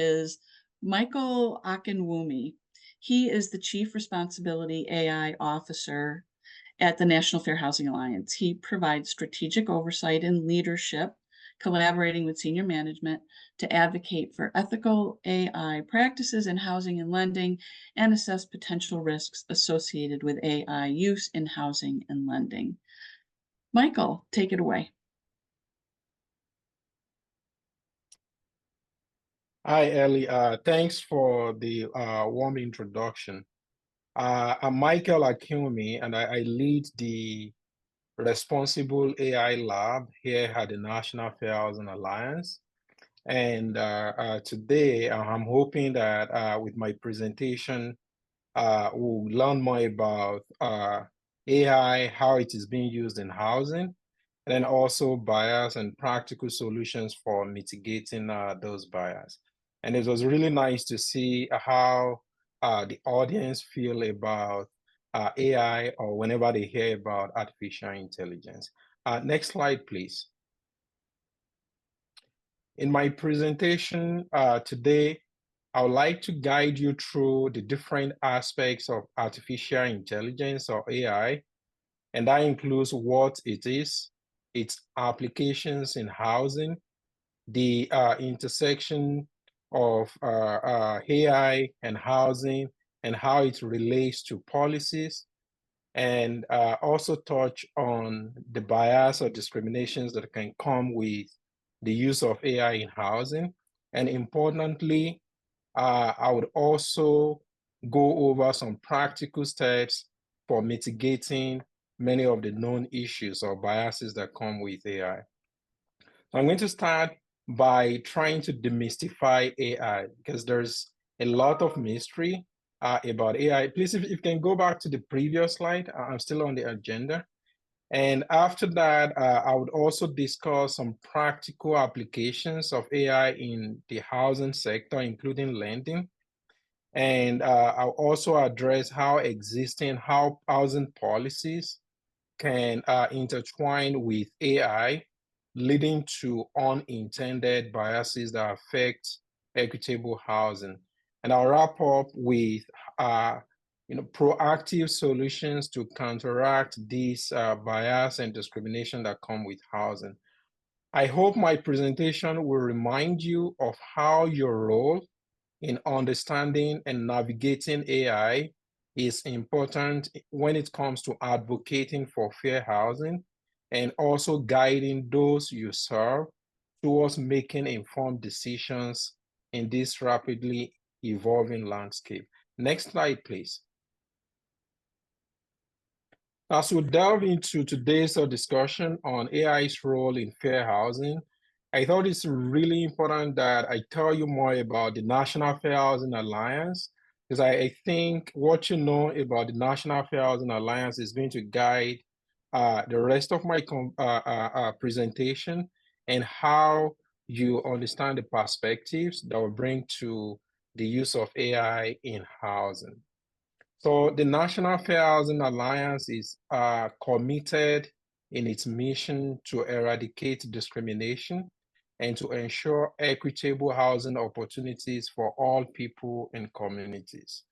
is Michael Akinwumi. He is the Chief Responsibility AI Officer at the National Fair Housing Alliance. He provides strategic oversight and leadership, collaborating with senior management to advocate for ethical AI practices in housing and lending and assess potential risks associated with AI use in housing and lending. Michael, take it away. Hi, Ellie. Thanks for the warm introduction. I'm Michael Akinwumi, and I lead the Responsible AI Lab here at the National Fair Housing Alliance. And today, I'm hoping that with my presentation, we'll learn more about AI, how it is being used in housing, and then also bias and practical solutions for mitigating those bias. And it was really nice to see how the audience feel about AI or whenever they hear about artificial intelligence. Next slide, please. In my presentation today, I would like to guide you through the different aspects of artificial intelligence or AI, and that includes what it is, its applications in housing, the intersection of AI and housing, and how it relates to policies, and also touch on the bias or discriminations that can come with the use of AI in housing. And importantly, I would also go over some practical steps for mitigating many of the known issues or biases that come with AI. So I'm going to start by trying to demystify AI because there's a lot of mystery about AI. Please, if you can go back to the previous slide, I'm still on the agenda. And after that, I would also discuss some practical applications of AI in the housing sector, including lending. And I'll also address how existing housing policies can intertwine with AI, leading to unintended biases that affect equitable housing. And I'll wrap up with proactive solutions to counteract these bias and discrimination that come with housing. I hope my presentation will remind you of how your role in understanding and navigating AI is important when it comes to advocating for fair housing and also guiding those you serve towards making informed decisions in this rapidly evolving landscape. Next slide, please. As we delve into today's discussion on AI's role in fair housing, I thought it's really important that I tell you more about the National Fair Housing Alliance, because I think what you know about the National Fair Housing Alliance is going to guide the rest of my presentation and how you understand the perspectives that will bring to the use of AI in housing. So the National Fair Housing Alliance is committed in its mission to eradicate discrimination and to ensure equitable housing opportunities for all people and communities.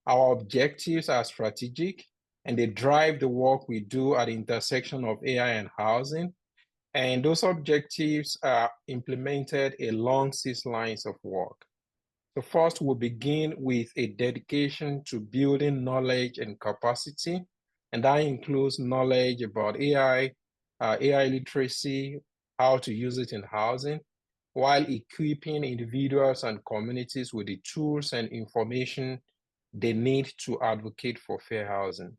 Our objectives are strategic and they drive the work we do at the intersection of AI and housing. And those objectives are implemented along 6 lines of work. So first, we'll begin with a dedication to building knowledge and capacity, and that includes knowledge about AI, AI literacy, how to use it in housing, while equipping individuals and communities with the tools and information they need to advocate for fair housing.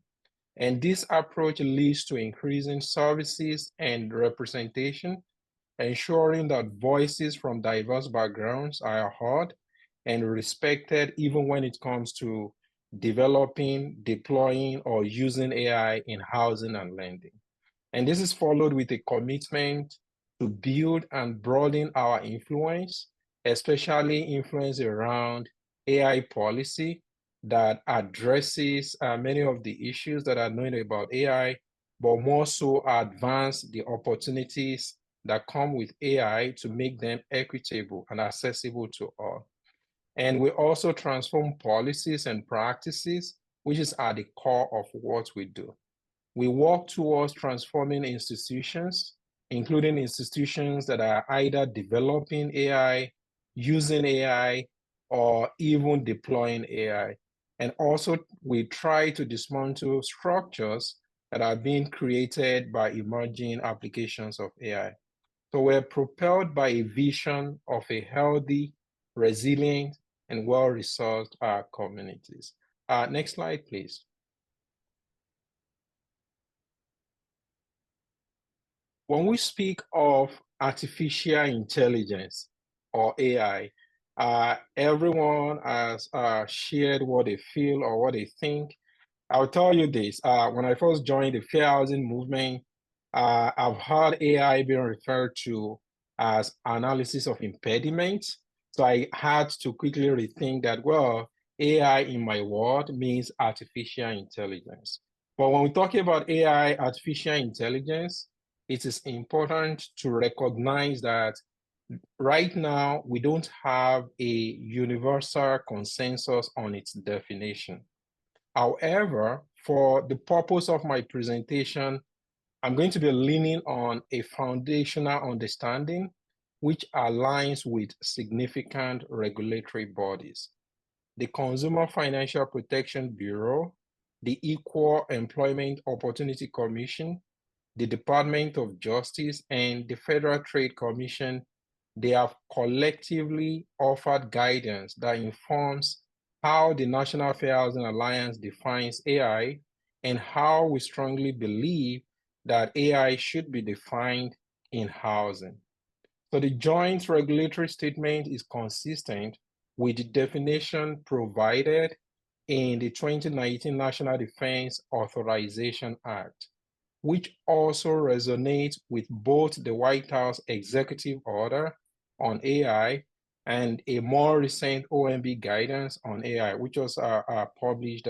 And this approach leads to increasing services and representation, ensuring that voices from diverse backgrounds are heard and respected even when it comes to developing, deploying, or using AI in housing and lending. And this is followed with a commitment to build and broaden our influence, especially influence around AI policy that addresses many of the issues that are known about AI, but more so advance the opportunities that come with AI to make them equitable and accessible to all. And we also transform policies and practices, which is at the core of what we do. We work towards transforming institutions, including institutions that are either developing AI, using AI, or even deploying AI. And also, we try to dismantle structures that are being created by emerging applications of AI. So we're propelled by a vision of a healthy, resilient, and well-resourced communities. Next slide, please. When we speak of artificial intelligence or AI, everyone has shared what they feel or what they think. I'll tell you this, when I first joined the fair housing movement, I've heard AI being referred to as analysis of impediments. So I had to quickly rethink that, well, AI in my world means artificial intelligence. But when we talk about AI, artificial intelligence, it is important to recognize that right now we don't have a universal consensus on its definition. However, for the purpose of my presentation, I'm going to be leaning on a foundational understanding which aligns with significant regulatory bodies. The Consumer Financial Protection Bureau, the Equal Employment Opportunity Commission, the Department of Justice, and the Federal Trade Commission, they have collectively offered guidance that informs how the National Fair Housing Alliance defines AI and how we strongly believe that AI should be defined in housing. So the joint regulatory statement is consistent with the definition provided in the 2019 National Defense Authorization Act, which also resonates with both the White House executive order on AI and a more recent OMB guidance on AI, which was published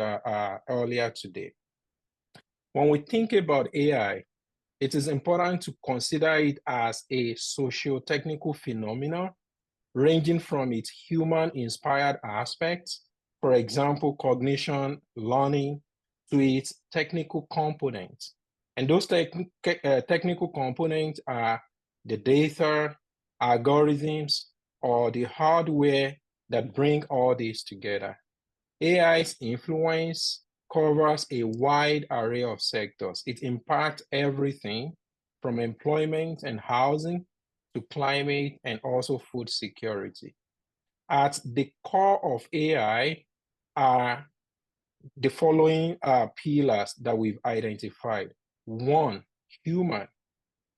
earlier today. When we think about AI, it is important to consider it as a socio-technical phenomenon ranging from its human-inspired aspects, for example, cognition, learning, to its technical components. And those technical components are the data, algorithms, or the hardware that bring all these together. AI's influence covers a wide array of sectors. It impacts everything from employment and housing to climate and also food security. At the core of AI are the following pillars that we've identified. One, human.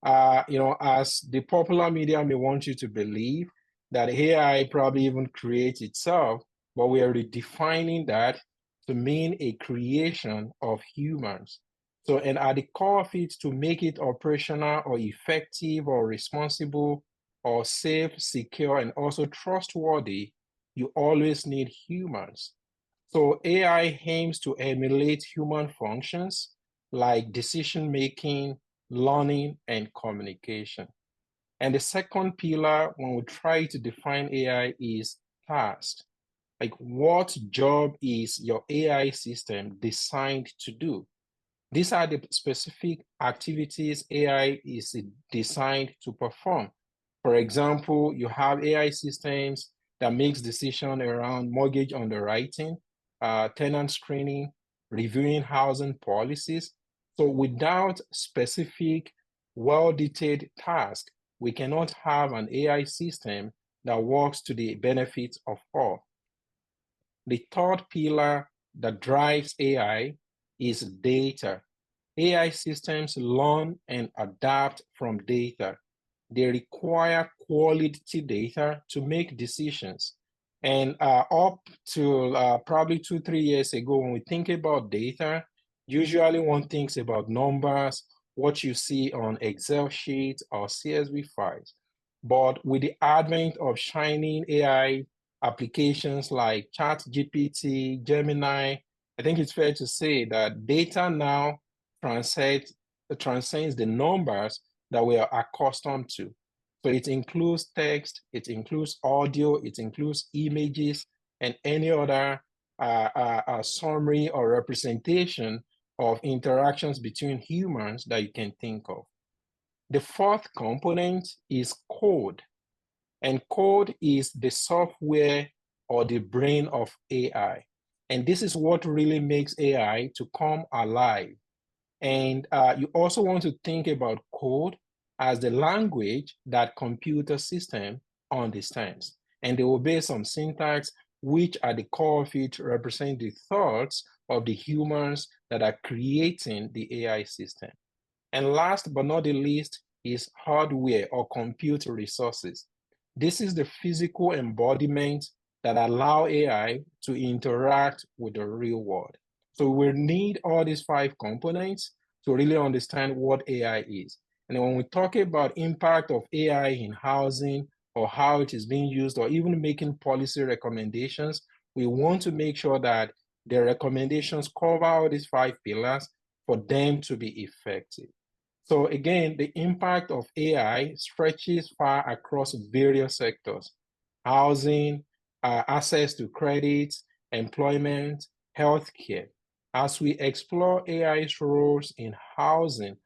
As the popular media may want you to believe that AI probably even creates itself, but we are redefining that to mean a creation of humans. So, and at the core of it, to make it operational or effective or responsible or safe, secure, and also trustworthy, you always need humans. So AI aims to emulate human functions like decision-making, learning, and communication. And the second pillar, when we try to define AI, is task. Like, what job is your AI system designed to do? These are the specific activities AI is designed to perform. For example, you have AI systems that makes decisions around mortgage underwriting, tenant screening, reviewing housing policies. So without specific, well-detailed tasks, we cannot have an AI system that works to the benefit of all. The third pillar that drives AI is data. AI systems learn and adapt from data. They require quality data to make decisions. And up to probably 2-3 years ago, when we think about data, usually one thinks about numbers, what you see on Excel sheets or CSV files. But with the advent of shining AI applications like ChatGPT, Gemini, I think it's fair to say that data now transcends the numbers that we are accustomed to. So it includes text, it includes audio, it includes images, and any other summary or representation of interactions between humans that you can think of. The fourth component is code. And code is the software or the brain of AI. And this is what really makes AI to come alive. And you also want to think about code as the language that computer system understands. And they obey some syntax, which at the core of it represent the thoughts of the humans that are creating the AI system. And last but not the least is hardware or compute resources. This is the physical embodiment that allow AI to interact with the real world. So we need all these five components to really understand what AI is. And when we talk about impact of AI in housing or how it is being used or even making policy recommendations, we want to make sure that the recommendations cover all these five pillars for them to be effective. So again, the impact of AI stretches far across various sectors: housing, access to credit, employment, healthcare. As we explore AI's roles in housing,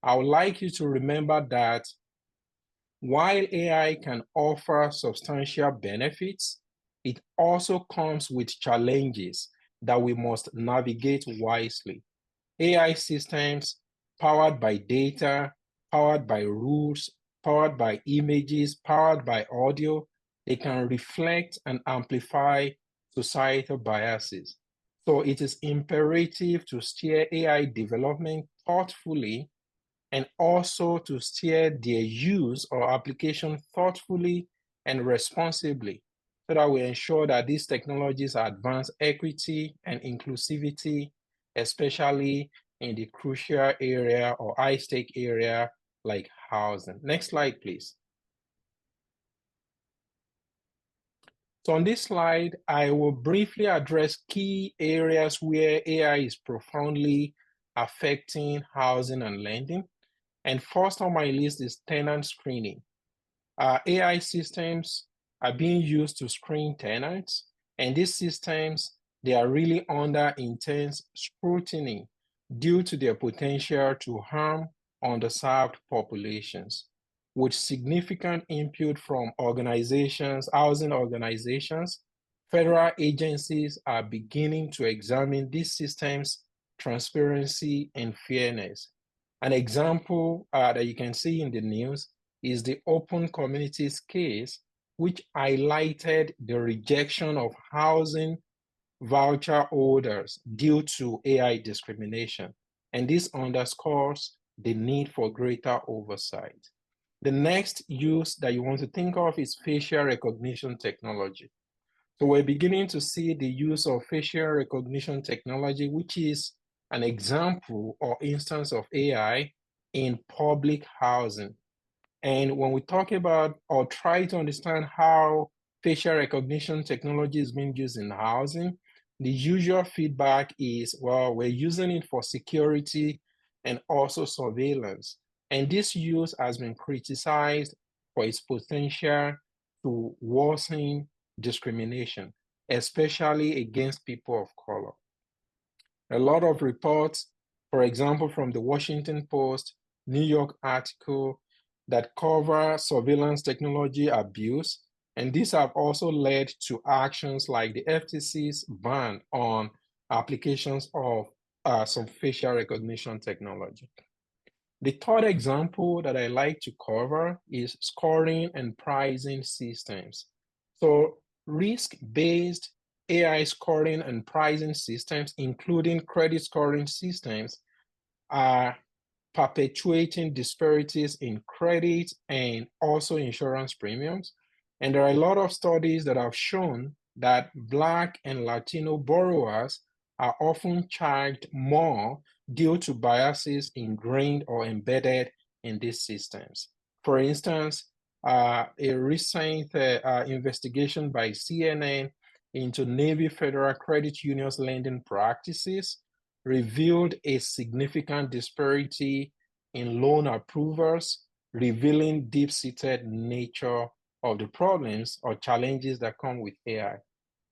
I would like you to remember that while AI can offer substantial benefits, it also comes with challenges that we must navigate wisely. AI systems powered by data, powered by rules, powered by images, powered by audio, they can reflect and amplify societal biases. So it is imperative to steer AI development thoughtfully and also to steer their use or application thoughtfully and responsibly so that we ensure that these technologies advance equity and inclusivity, especially in the crucial area or high-stake area like housing. Next slide, please. So on this slide, I will briefly address key areas where AI is profoundly affecting housing and lending. And first on my list is tenant screening. AI systems are being used to screen tenants, and these systems, they are really under intense scrutiny due to their potential to harm underserved populations. With significant input from organizations, housing organizations, federal agencies are beginning to examine these systems' transparency and fairness. An example that you can see in the news is the Open Communities case, which highlighted the rejection of housing voucher holders due to AI discrimination. And this underscores the need for greater oversight. The next use that you want to think of is facial recognition technology. So we're beginning to see the use of facial recognition technology, which is an example or instance of AI in public housing. And when we talk about or try to understand how facial recognition technology is being used in housing, the usual feedback is, well, we're using it for security and also surveillance. And this use has been criticized for its potential to worsen discrimination, especially against people of color. A lot of reports, for example, from the Washington Post, New York article that cover surveillance technology abuse, and these have also led to actions like the FTC's ban on applications of some facial recognition technology. The third example that I like to cover is scoring and pricing systems. So risk-based AI scoring and pricing systems, including credit scoring systems, are perpetuating disparities in credit and also insurance premiums. And there are a lot of studies that have shown that Black and Latino borrowers are often charged more due to biases ingrained or embedded in these systems. For instance, a recent investigation by CNN into Navy Federal Credit Union's lending practices revealed a significant disparity in loan approvals, revealing deep-seated nature of the problems or challenges that come with AI.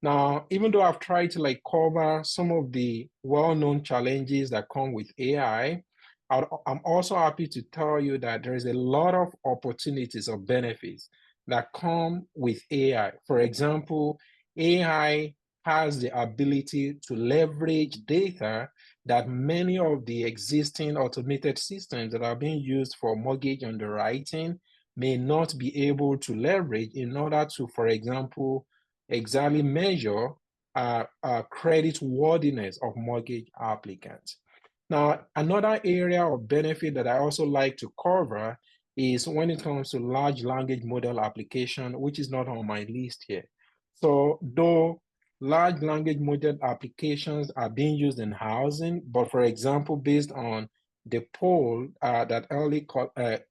Now, even though I've tried to cover some of the well-known challenges that come with AI, I'm also happy to tell you that there is a lot of opportunities or benefits that come with AI. For example, AI has the ability to leverage data that many of the existing automated systems that are being used for mortgage underwriting may not be able to leverage in order to, for example, exactly measure credit worthiness of mortgage applicants. Now, another area of benefit that I also like to cover is when it comes to large language model application, which is not on my list here. So though large language model applications are being used in housing, but for example, based on the poll that Early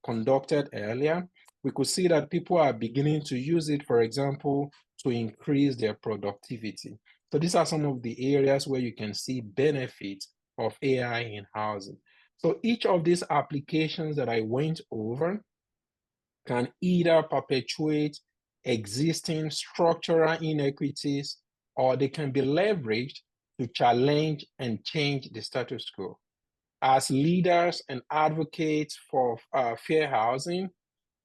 conducted earlier, we could see that people are beginning to use it, for example, to increase their productivity. So these are some of the areas where you can see benefits of AI in housing. So each of these applications that I went over can either perpetuate existing structural inequities or they can be leveraged to challenge and change the status quo. As leaders and advocates for fair housing,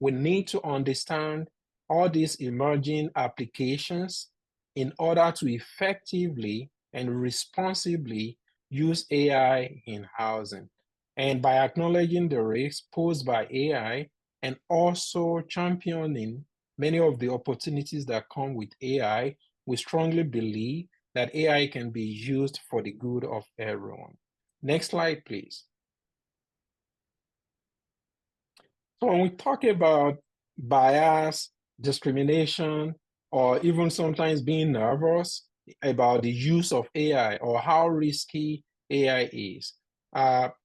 we need to understand all these emerging applications in order to effectively and responsibly use AI in housing. And by acknowledging the risks posed by AI and also championing many of the opportunities that come with AI, we strongly believe that AI can be used for the good of everyone. Next slide, please. So when we talk about bias, discrimination, or even sometimes being nervous about the use of AI or how risky AI is,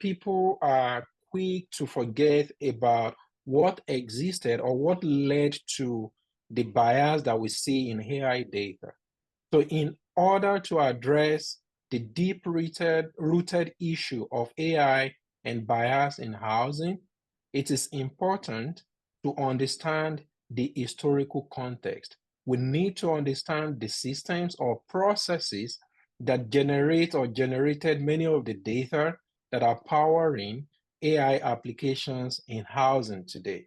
people are quick to forget about what existed or what led to the bias that we see in AI data. So in order to address the deep-rooted issue of AI and bias in housing, it is important to understand the historical context. We need to understand the systems or processes that generate or generated many of the data that are powering AI applications in housing today.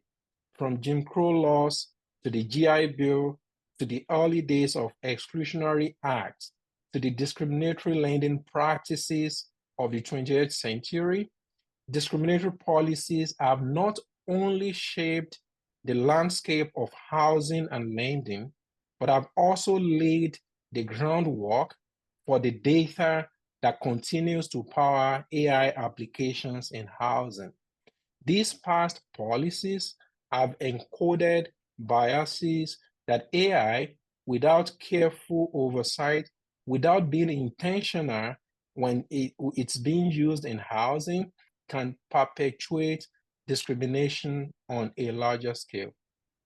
From Jim Crow laws to the GI Bill to the early days of exclusionary acts to the discriminatory lending practices of the 20th century, discriminatory policies have not only shaped the landscape of housing and lending, but have also laid the groundwork for the data that continues to power AI applications in housing. These past policies have encoded biases that AI, without careful oversight, without being intentional when it's being used in housing, can perpetuate discrimination on a larger scale.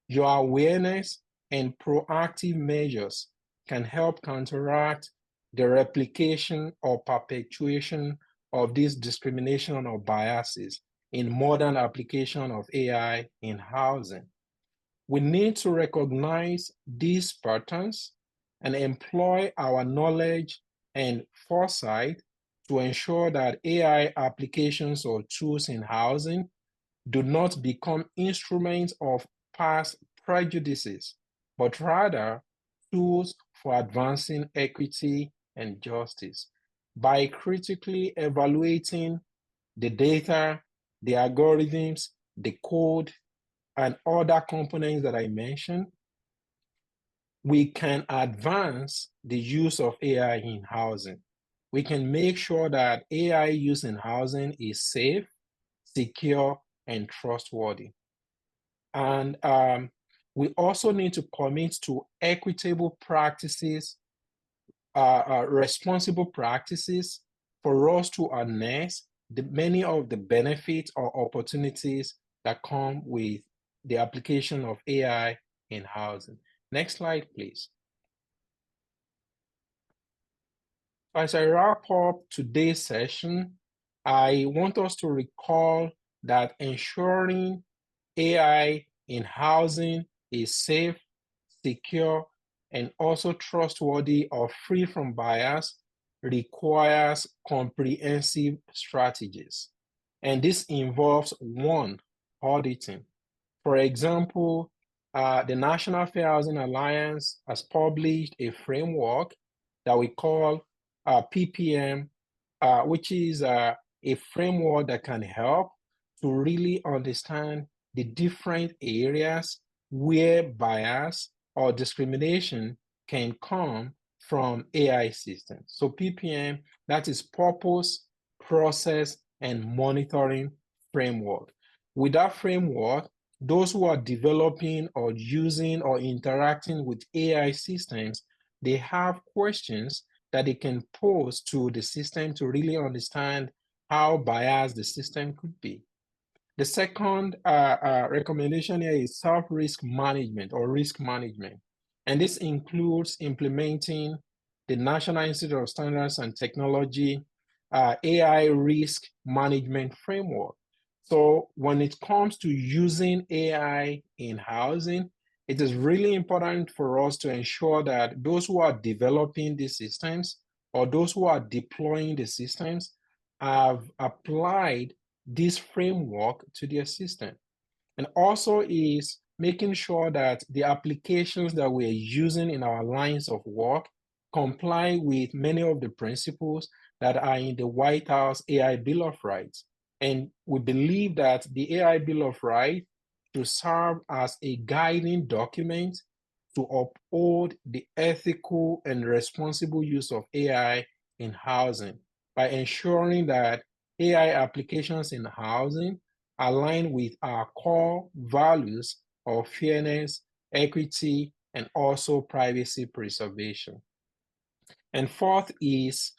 Your awareness and proactive measures can help counteract the replication or perpetuation of this discrimination or biases in modern application of AI in housing. We need to recognize these patterns and employ our knowledge and foresight to ensure that AI applications or tools in housing do not become instruments of past prejudices, but rather tools for advancing equity and justice. By critically evaluating the data, the algorithms, the code, and other components that I mentioned, we can advance the use of AI in housing. We can make sure that AI use in housing is safe, secure, and trustworthy. And we also need to commit to equitable practices, responsible practices for us to harness many of the benefits or opportunities that come with the application of AI in housing. Next slide, please. As I wrap up today's session, I want us to recall that ensuring AI in housing is safe, secure, and also trustworthy or free from bias requires comprehensive strategies. And this involves one, auditing. For example, the National Fair Housing Alliance has published a framework that we call PPM, which is a framework that can help to really understand the different areas where bias or discrimination can come from AI systems. So PPM, that is purpose, process, and monitoring framework. With that framework, those who are developing or using or interacting with AI systems, they have questions that they can pose to the system to really understand how biased the system could be. The second recommendation here is self-risk management or risk management. And this includes implementing the National Institute of Standards and Technology AI risk management framework. So when it comes to using AI in housing, it is really important for us to ensure that those who are developing these systems or those who are deploying the systems have applied this framework to their system. And also is making sure that the applications that we're using in our lines of work comply with many of the principles that are in the White House AI Bill of Rights. And we believe that the AI Bill of Rights should serve as a guiding document to uphold the ethical and responsible use of AI in housing by ensuring that AI applications in housing align with our core values of fairness, equity, and also privacy preservation. And fourth is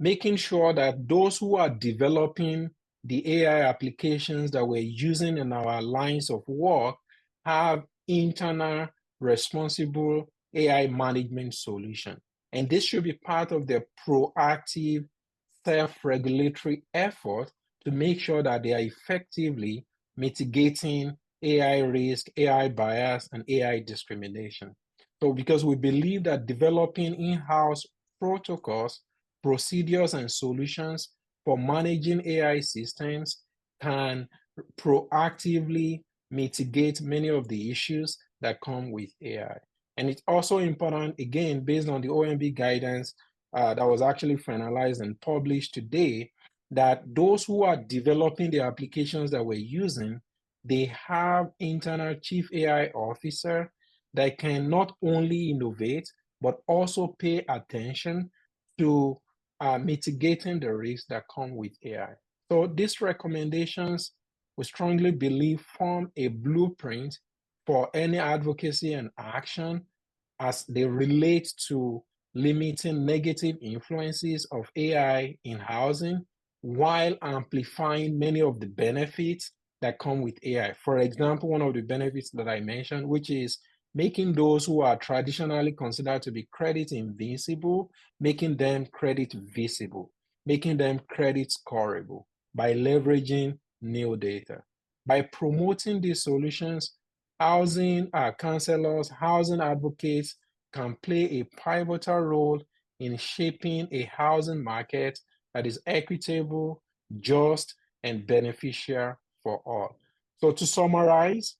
making sure that those who are developing the AI applications that we're using in our lines of work have internal responsible AI management solution. And this should be part of their proactive self-regulatory effort to make sure that they are effectively mitigating AI risk, AI bias, and AI discrimination. So because we believe that developing in-house protocols, procedures, and solutions for managing AI systems can proactively mitigate many of the issues that come with AI. And it's also important, again, based on the OMB guidance that was actually finalized and published today, that those who are developing the applications that we're using, they have internal chief AI officer that can not only innovate, but also pay attention to mitigating the risks that come with AI. So these recommendations, we strongly believe, form a blueprint for any advocacy and action as they relate to limiting negative influences of AI in housing while amplifying many of the benefits that come with AI. For example, one of the benefits that I mentioned, which is making those who are traditionally considered to be credit invincible, making them credit visible, making them credit scoreable by leveraging new data. By promoting these solutions, housing counselors, housing advocates can play a pivotal role in shaping a housing market that is equitable, just, and beneficial for all. So to summarize,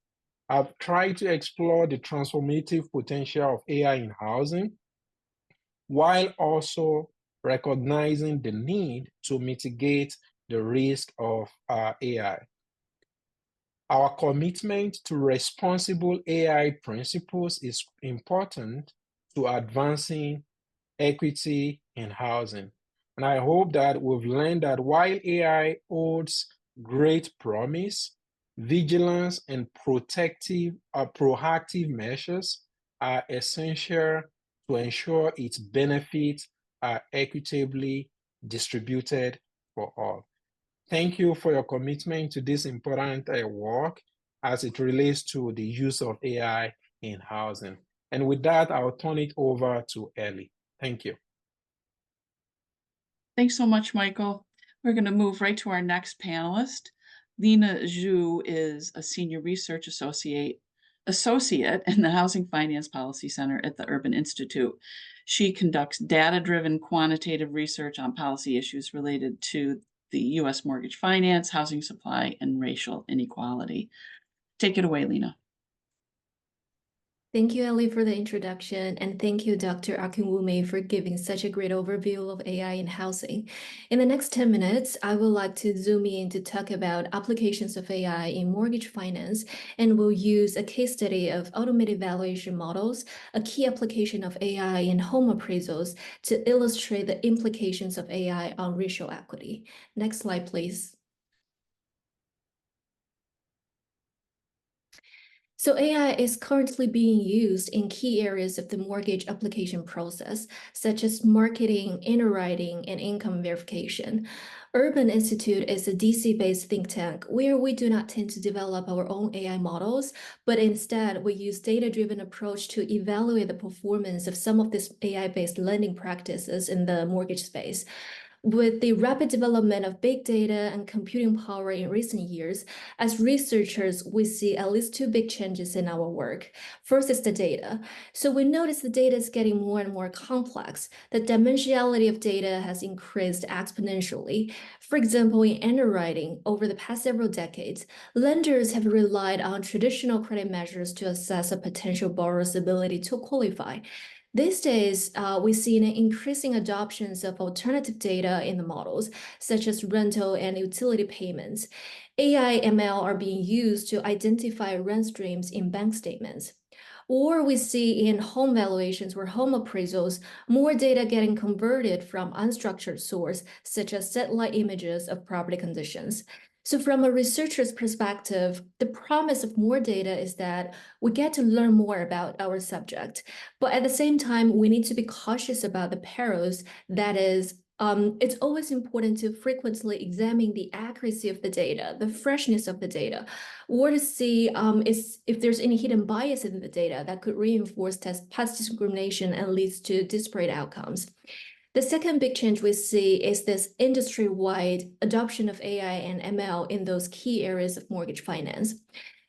I've tried to explore the transformative potential of AI in housing while also recognizing the need to mitigate the risk of AI. Our commitment to responsible AI principles is important to advancing equity in housing. And I hope that we've learned that while AI holds great promise, vigilance and proactive measures are essential to ensure its benefits are equitably distributed for all. Thank you for your commitment to this important work as it relates to the use of AI in housing. And with that, I'll turn it over to Ellie. Thank you. Thanks so much, Michael. We're going to move right to our next panelist. Lena Zhu is a senior research associate associate in the Housing Finance Policy Center at the Urban Institute. She conducts data-driven quantitative research on policy issues related to the U.S. mortgage finance, housing supply, and racial inequality. Take it away, Lena. Thank you, Ellie, for the introduction, and thank you, Dr. Akinwumi, for giving such a great overview of AI in housing. In the next 10 minutes, I would like to zoom in to talk about applications of AI in mortgage finance, and we'll use a case study of automated valuation models, a key application of AI in home appraisals, to illustrate the implications of AI on racial equity. Next slide, please. So AI is currently being used in key areas of the mortgage application process, such as marketing, underwriting, and income verification. Urban Institute is a DC-based think tank where we do not tend to develop our own AI models, but instead we use data-driven approach to evaluate the performance of some of these AI-based lending practices in the mortgage space. With the rapid development of big data and computing power in recent years, as researchers, we see at least two big changes in our work. First is the data. So we notice the data is getting more and more complex. The dimensionality of data has increased exponentially. For example, in underwriting, over the past several decades, lenders have relied on traditional credit measures to assess a potential borrower's ability to qualify. These days, we see an increasing adoptions of alternative data in the models, such as rental and utility payments. AI ML are being used to identify rent streams in bank statements. Or we see in home valuations or home appraisals, more data getting converted from unstructured source, such as satellite images of property conditions. So from a researcher's perspective, the promise of more data is that we get to learn more about our subject. But at the same time, we need to be cautious about the perils. That is, it's always important to frequently examine the accuracy of the data, the freshness of the data, or to see if there's any hidden bias in the data that could reinforce past discrimination and leads to disparate outcomes. The second big change we see is this industry-wide adoption of AI and ML in those key areas of mortgage finance.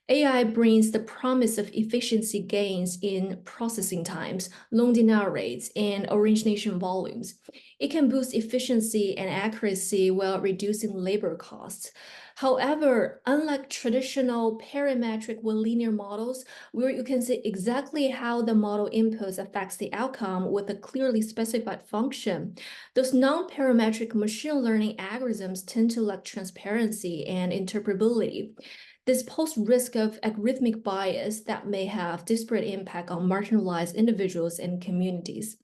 AI brings the promise of efficiency gains in processing times, loan denial rates, and origination volumes. It can boost efficiency and accuracy while reducing labor costs. However, unlike traditional parametric or linear models, where you can see exactly how the model inputs affects the outcome with a clearly specified function, those non-parametric machine learning algorithms tend to lack transparency and interpretability. This poses risk of algorithmic bias that may have disparate impact on marginalized individuals and communities.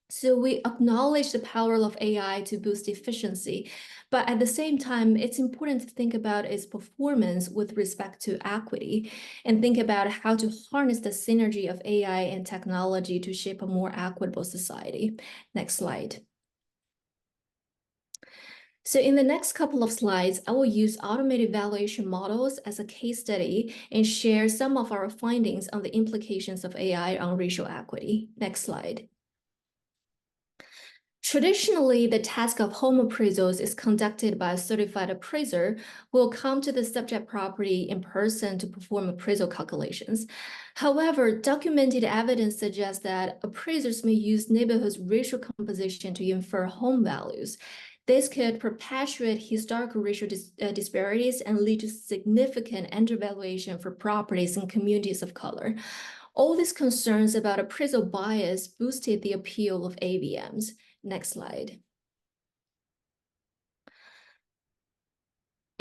So we acknowledge the power of AI to boost efficiency, but at the same time, it's important to think about its performance with respect to equity and think about how to harness the synergy of AI and technology to shape a more equitable society. Next slide. So in the next couple of slides, I will use automated valuation models as a case study and share some of our findings on the implications of AI on racial equity. Next slide. Traditionally, the task of home appraisals is conducted by a certified appraiser who will come to the subject property in person to perform appraisal calculations. However, documented evidence suggests that appraisers may use neighborhoods' racial composition to infer home values. This could perpetuate historical racial disparities and lead to significant undervaluation for properties in communities of color. All these concerns about appraisal bias boosted the appeal of AVMs. Next slide.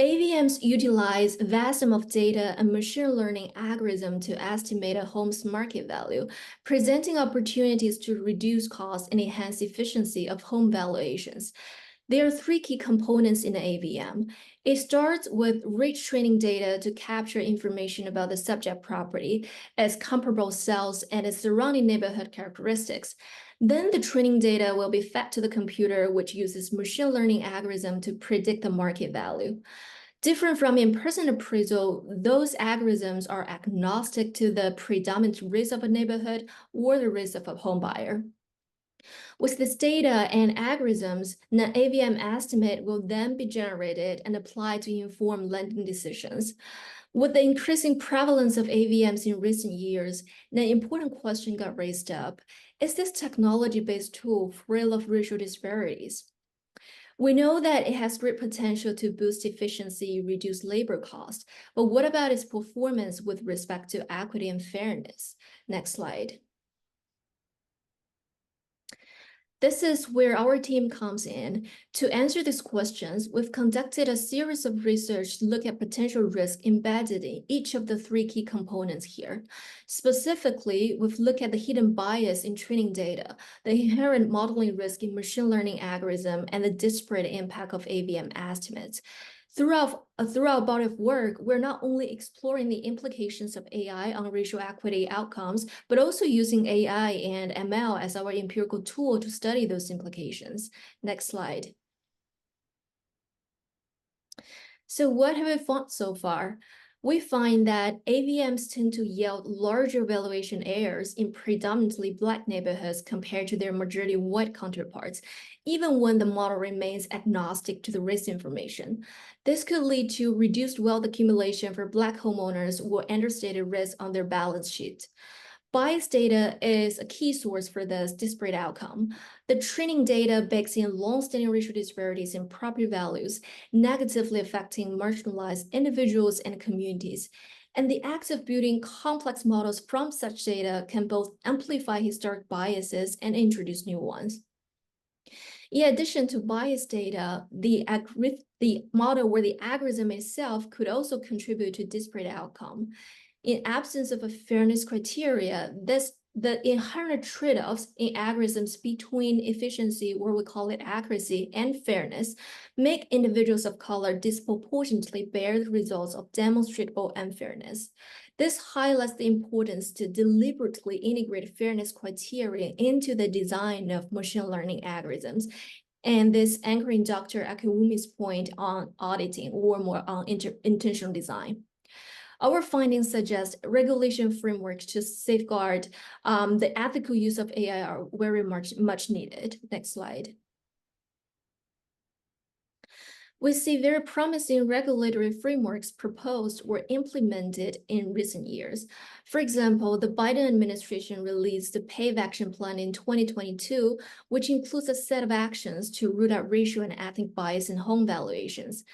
AVMs utilize vast amount of data and machine learning algorithm to estimate a home's market value, presenting opportunities to reduce costs and enhance efficiency of home valuations. There are three key components in the AVM. It starts with rich training data to capture information about the subject property, its comparable sales, and its surrounding neighborhood characteristics. Then the training data will be fed to the computer, which uses machine learning algorithm to predict the market value. Different from in-person appraisal, those algorithms are agnostic to the predominant risk of a neighborhood or the risk of a home buyer. With this data and algorithms, an AVM estimate will then be generated and applied to inform lending decisions. With the increasing prevalence of AVMs in recent years, an important question got raised up. Is this technology-based tool free of racial disparities? We know that it has great potential to boost efficiency, reduce labor costs, but what about its performance with respect to equity and fairness? Next slide. This is where our team comes in. To answer these questions, we've conducted a series of research to look at potential risk embedded in each of the three key components here. Specifically, we've looked at the hidden bias in training data, the inherent modeling risk in machine learning algorithm, and the disparate impact of AVM estimates. Throughout a body of work, we're not only exploring the implications of AI on racial equity outcomes, but also using AI and ML as our empirical tool to study those implications. Next slide. So what have we found so far? We find that AVMs tend to yield larger valuation errors in predominantly Black neighborhoods compared to their majority white counterparts, even when the model remains agnostic to the race information. This could lead to reduced wealth accumulation for Black homeowners or understated risk on their balance sheet. Bias data is a key source for this disparate outcome. The training data bakes in long-standing racial disparities in property values, negatively affecting marginalized individuals and communities. And the act of building complex models from such data can both amplify historic biases and introduce new ones. In addition to bias data, the model or the algorithm itself could also contribute to disparate outcome. In absence of a fairness criteria, the inherent trade-offs in algorithms between efficiency, or we call it accuracy, and fairness, make individuals of color disproportionately bear the results of demonstrable unfairness. This highlights the importance to deliberately integrate fairness criteria into the design of machine learning algorithms. And this anchoring Dr. Akiwumi's point on auditing, or more on intentional design. Our findings suggest regulation frameworks to safeguard the ethical use of AI are very much needed. Next slide. We see very promising regulatory frameworks proposed or implemented in recent years. For example, the Biden administration released the PAVE Action Plan in 2022, which includes a set of actions to root out racial and ethnic bias in home valuations.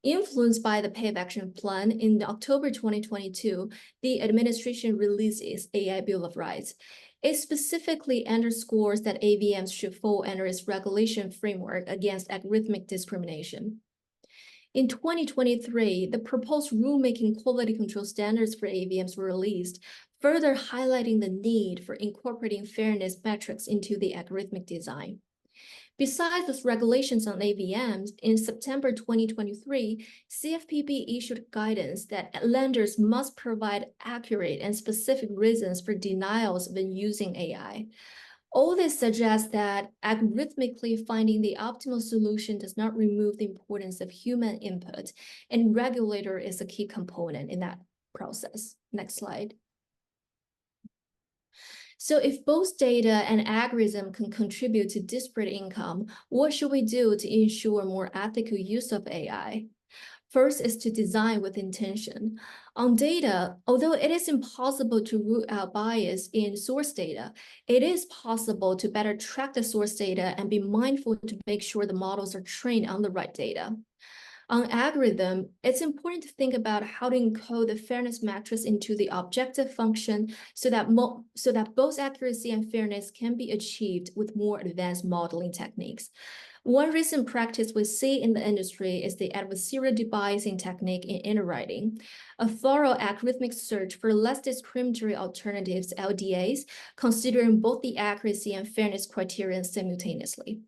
Influenced by the PAVE Action Plan, in October 2022, the administration released its AI Bill of Rights. It specifically underscores that AVMs should fall under its regulation framework against algorithmic discrimination. In 2023, the proposed rulemaking quality control standards for AVMs were released, further highlighting the need for incorporating fairness metrics into the algorithmic design. Besides those regulations on AVMs, in September 2023, CFPB issued guidance that lenders must provide accurate and specific reasons for denials when using AI. All this suggests that algorithmically finding the optimal solution does not remove the importance of human input, and regulator is a key component in that process. Next slide. So if both data and algorithm can contribute to disparate income, what should we do to ensure more ethical use of AI? First is to design with intention. On data, although it is impossible to root out bias in source data, it is possible to better track the source data and be mindful to make sure the models are trained on the right data. On algorithm, it's important to think about how to encode the fairness matrix into the objective function so that both accuracy and fairness can be achieved with more advanced modeling techniques. One recent practice we see in the industry is the adversarial debiasing technique in underwriting, a thorough algorithmic search for less discriminatory alternatives, LDAs, considering both the accuracy and fairness criteria simultaneously.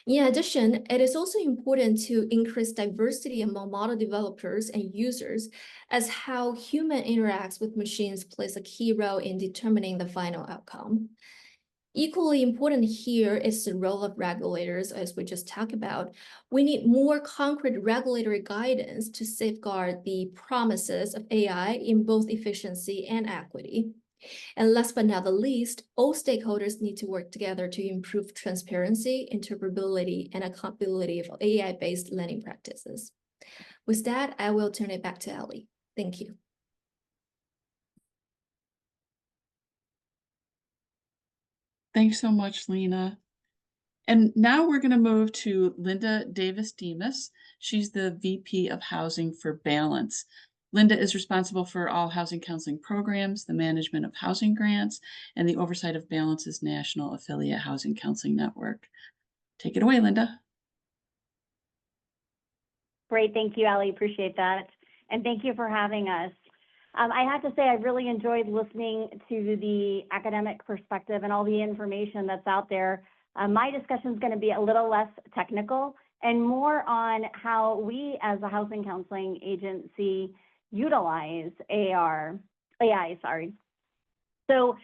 In addition, it is also important to increase diversity among model developers and users, as how human interacts with machines plays a key role in determining the final outcome. Equally important here is the role of regulators, as we just talked about. We need more concrete regulatory guidance to safeguard the promises of AI in both efficiency and equity. And last but not the least, all stakeholders need to work together to improve transparency, interpretability, and accountability of AI-based lending practices. With that, I will turn it back to Ellie. Thank you. Thanks so much, Lena. And now we're going to move to Linda Davis-Demas. She's the VP of Housing for Balance. Linda is responsible for all housing counseling programs, the management of housing grants, and the oversight of Balance's national affiliate housing counseling network. Take it away, Linda. Great, thank you, Ellie. Appreciate that. And thank you for having us. I have to say, I really enjoyed listening to the academic perspective and all the information that's out there. My discussion is going to be a little less technical and more on how we as a housing counseling agency utilize AI. So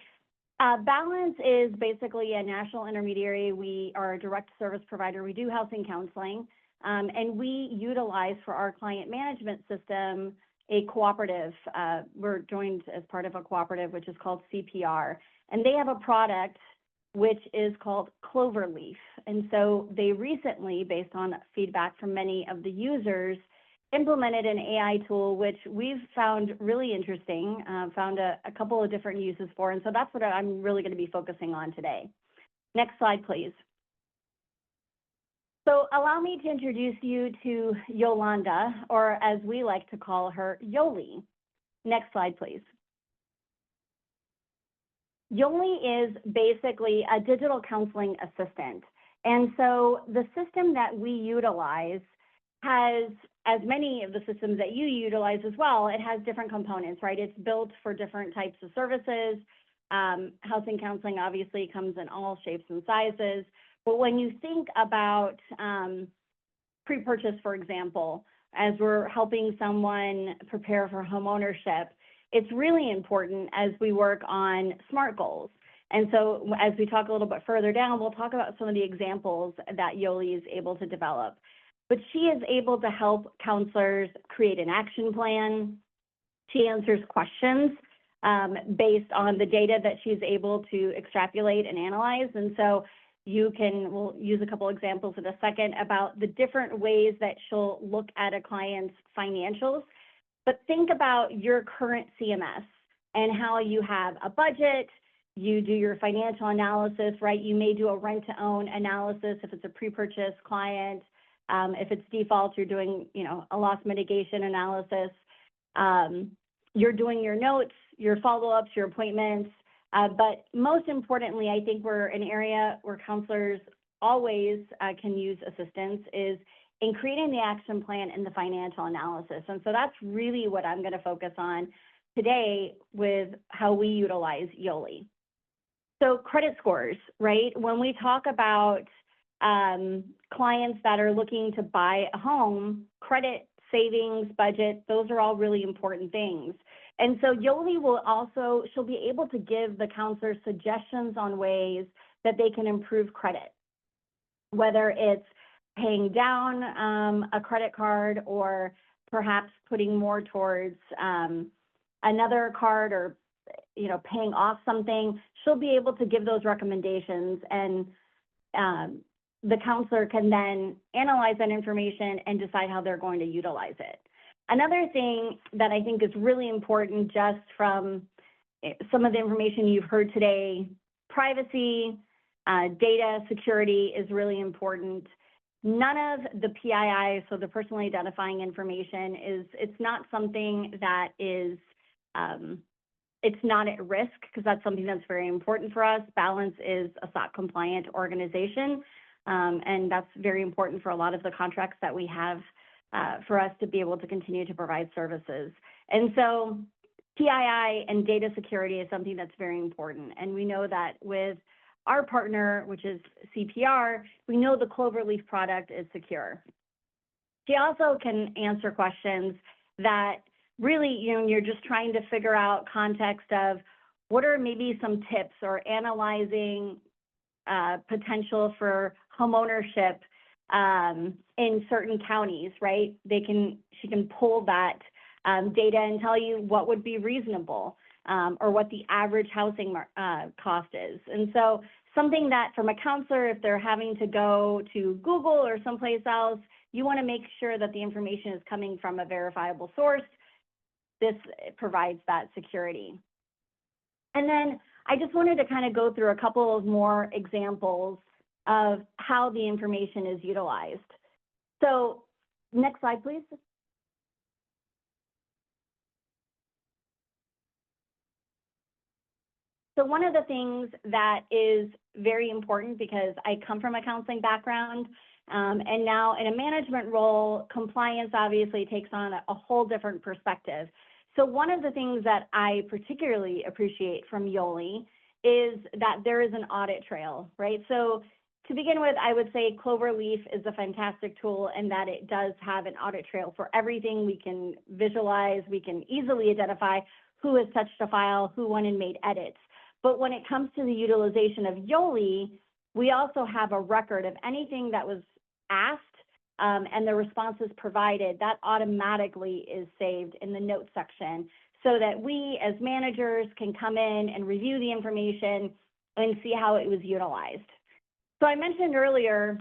Balance is basically a national intermediary. We are a direct service provider. We do housing counseling, and we utilize for our client management system a cooperative. We're joined as part of a cooperative, which is called CPR, and they have a product which is called Cloverleaf. And so they recently, based on feedback from many of the users, implemented an AI tool, which we've found really interesting, found a couple of different uses for. And so that's what I'm really going to be focusing on today. Next slide, please. So allow me to introduce you to Yolanda, or as we like to call her, Yoli. Next slide, please. Yoli is basically a digital counseling assistant. And so the system that we utilize has, as many of the systems that you utilize as well, it has different components, right? It's built for different types of services. Housing counseling obviously comes in all shapes and sizes. But when you think about pre-purchase, for example, as we're helping someone prepare for homeownership, it's really important as we work on SMART goals. And so as we talk a little bit further down, we'll talk about some of the examples that Yoli is able to develop. But she is able to help counselors create an action plan. She answers questions based on the data that she's able to extrapolate and analyze. And so we'll use a couple examples in a second about the different ways that she'll look at a client's financials. But think about your current CMS and how you have a budget, you do your financial analysis, right? You may do a rent-to-own analysis if it's a pre-purchase client. If it's default, you're doing, a loss mitigation analysis. You're doing your notes, your follow-ups, your appointments. But most importantly, I think we're an area where counselors always can use assistance is in creating the action plan and the financial analysis. And so that's really what I'm going to focus on today with how we utilize Yoli. So credit scores, right? When we talk about clients that are looking to buy a home, credit, savings, budget, those are all really important things. And so Yoli she'll be able to give the counselor suggestions on ways that they can improve credit, whether it's paying down a credit card or perhaps putting more towards another card or paying off something. She'll be able to give those recommendations, and the counselor can then analyze that information and decide how they're going to utilize it. Another thing that I think is really important just from some of the information you've heard today, privacy, data security is really important. None of the PII, so the personally identifying information, it's not something that is, it's not at risk, because that's something that's very important for us. Balance is a SOC compliant organization, and that's very important for a lot of the contracts that we have for us to be able to continue to provide services. And so PII and data security is something that's very important. And we know that with our partner, which is CPR, we know the Cloverleaf product is secure. She also can answer questions that really, you're just trying to figure out context of what are maybe some tips or analyzing potential for homeownership in certain counties, right? She can pull that data and tell you what would be reasonable. or what the average housing cost is. And so something that from a counselor, if they're having to go to Google or someplace else, you want to make sure that the information is coming from a verifiable source. This provides that security. And then I just wanted to kind of go through a couple of more examples of how the information is utilized. So next slide, please. So one of the things that is very important, because I come from a counseling background, and now in a management role, compliance obviously takes on a whole different perspective. So one of the things that I particularly appreciate from Yoli is that there is an audit trail, right? So to begin with, I would say Cloverleaf is a fantastic tool in that it does have an audit trail for everything. We can visualize, we can easily identify who has touched a file, who went and made edits. But when it comes to the utilization of Yoli, we also have a record of anything that was asked and the responses provided. That automatically is saved in the notes section so that we as managers can come in and review the information and see how it was utilized. So I mentioned earlier,